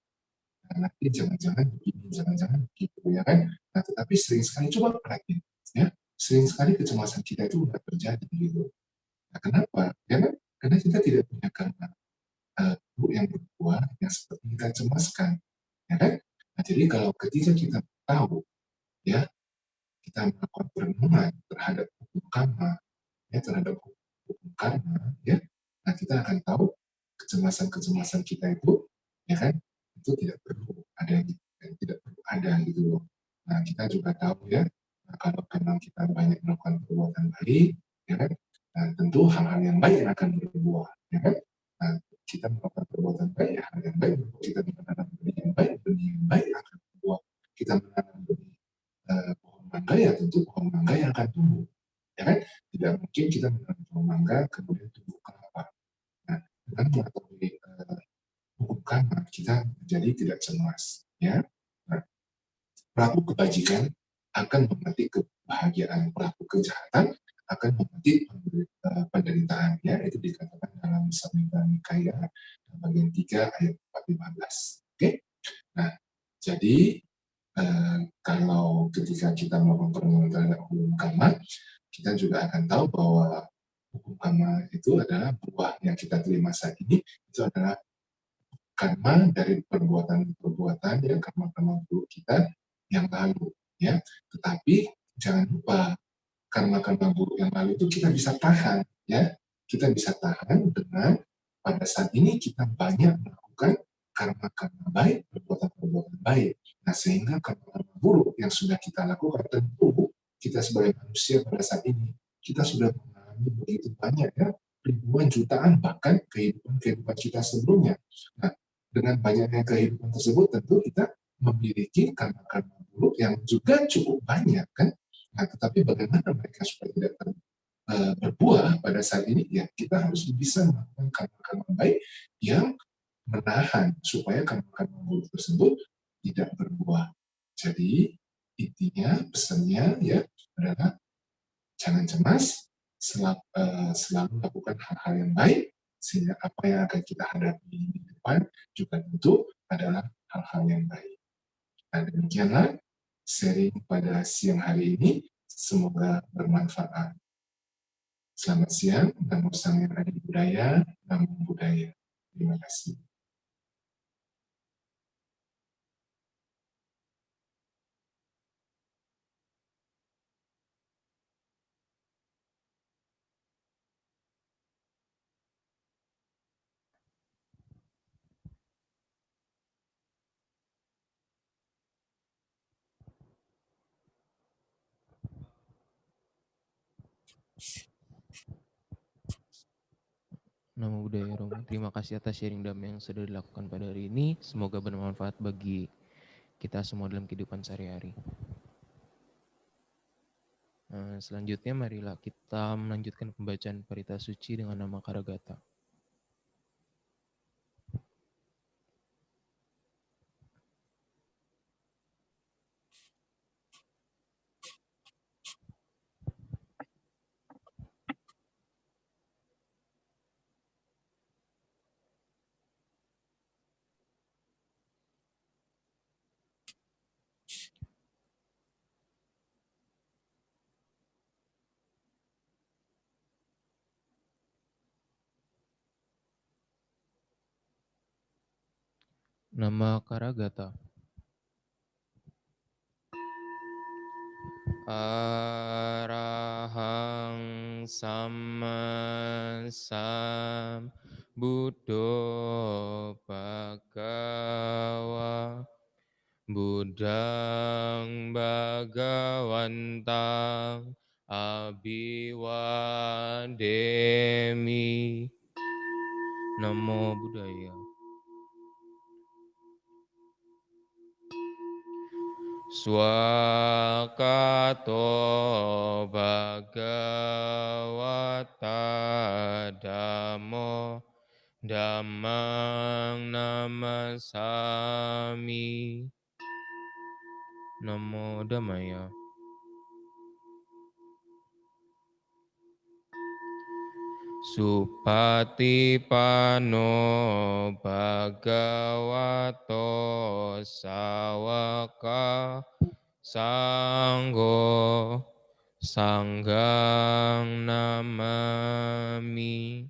Nah, nanti jangan-jangan begini, jangan-jangan begitu, ya kan. Nah, tetapi sering sekali coba perhatiin, ya, sering sekali kecemasan kita itu tidak terjadi gitu. Nah, kenapa? Ya kan? Karena kita tidak punya karma buruk yang berbuah yang seperti kita cemaskan, ya kan. Nah, jadi kalau ketika kita tahu, ya, kita melakukan perenungan terhadap hukum karma, ya, terhadap hukum karma, ya, nah kita akan tahu kecemasan-kecemasan kita itu, ya kan, itu tidak perlu ada, tidak perlu ada gitu loh. Nah, kita juga tahu ya, nah, kalau memang kita banyak melakukan perbuatan baik, ya kan, nah, tentu hal-hal yang baik akan berbuah, ya kan. Nah, kita melakukan perbuatan baik, hal yang baik, kita menanam benih yang baik akan berbuah. Kita menanam benih pohon mangga, ya tentu pohon mangga yang akan tumbuh, ya kan. Tidak mungkin kita menanam pohon mangga kemudian tumbuh kelapa. Nah, dengan mengetahui hukum karma, kita menjadi tidak cemas, ya. Nah, pelaku kebajikan akan memetik kebahagiaan, pelaku kejahatan akan memetik penderitaan, ya. Itu dikatakan dalam Samhita Nikaya bagian 3 ayat 415. Oke. Nah, jadi kalau ketika kita melakukan perenungan terhadap hukum karma, kita juga akan tahu bahwa hukum karma itu adalah buah yang kita terima saat ini, itu adalah karma dari perbuatan-perbuatan yang karma-karma buruk kita yang lalu, ya. Tetapi jangan lupa, karma-karma buruk yang lalu itu kita bisa tahan, ya. Kita bisa tahan dengan pada saat ini kita banyak melakukan karma-karma baik, perbuatan-perbuatan baik. Nah, sehingga karma-karma buruk yang sudah kita lakukan, tentu kita sebagai manusia pada saat ini, kita sudah mengalami begitu banyak, ya, ribuan jutaan bahkan kehidupan kita sebelumnya. Nah, dengan banyaknya kehidupan tersebut, tentu kita memiliki karma-karma buruk yang juga cukup banyak, kan. Nah, tetapi bagaimana mereka supaya tidak berbuah pada saat ini, ya kita harus bisa melakukan karma-karma baik yang menahan supaya karma-karma buruk tersebut tidak berbuah. Jadi intinya, pesannya ya adalah jangan cemas, selalu lakukan hal-hal yang baik, sehingga apa yang akan kita hadapi di depan juga tentu adalah hal-hal yang baik. Nah, demikianlah sharing pada siang hari ini, semoga bermanfaat. Selamat siang, Namo Sang Yang Adi Budaya, Namo Buddhaya. Terima kasih. Namo Buddhaya Romo. Terima kasih atas sharing damai yang sudah dilakukan pada hari ini. Semoga bermanfaat bagi kita semua dalam kehidupan sehari-hari. Selanjutnya marilah kita melanjutkan pembacaan Parita Suci dengan nama Karagata. Nama Karagata. Arahang Samma Sambuddho Bhagava Buddhang Bhagawantang Abhiwademi. Namo Buddhaya. Swakato Bhagavata Dhammo Dhammang namasami. Namo Dhammaya. Supatipano bhagavato sawaka sanggo sanggang namami.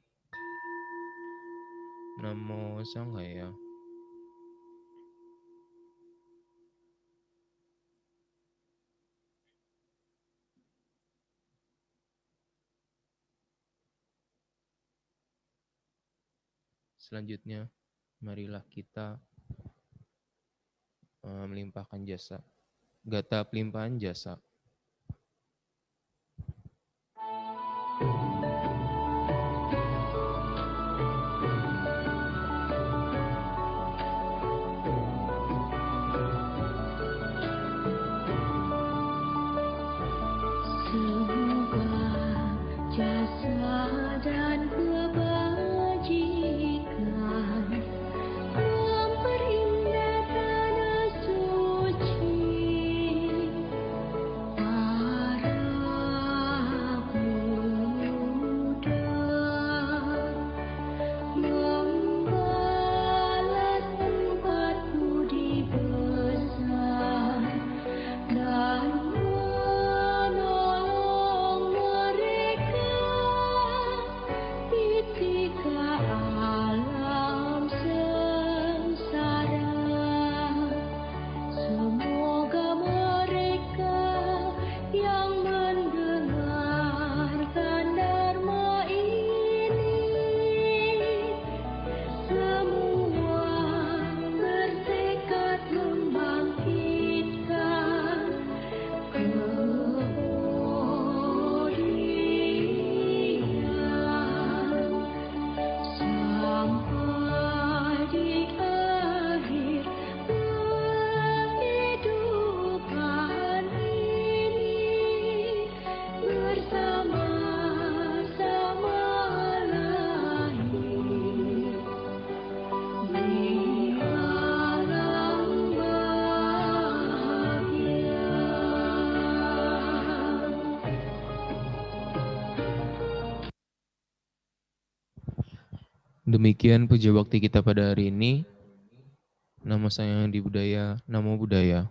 Namo Sanghaya. Selanjutnya, marilah kita melimpahkan jasa. Gata pelimpahan jasa. Semoga jasa dan kebajikan memperindah tanah suci para pemuda, membalas tempat budi besar dan menolong mereka ketika alam sengsara. Semoga mereka yang mendengarkan dharma ini semua bertekad membangkitkan kemuliaan sampai di akhir kehidupan ini bersama-sama lahir di alam bahagia. Demikian puja bakti kita pada hari ini. Namo Sayang di Budaya, Namo Buddhaya.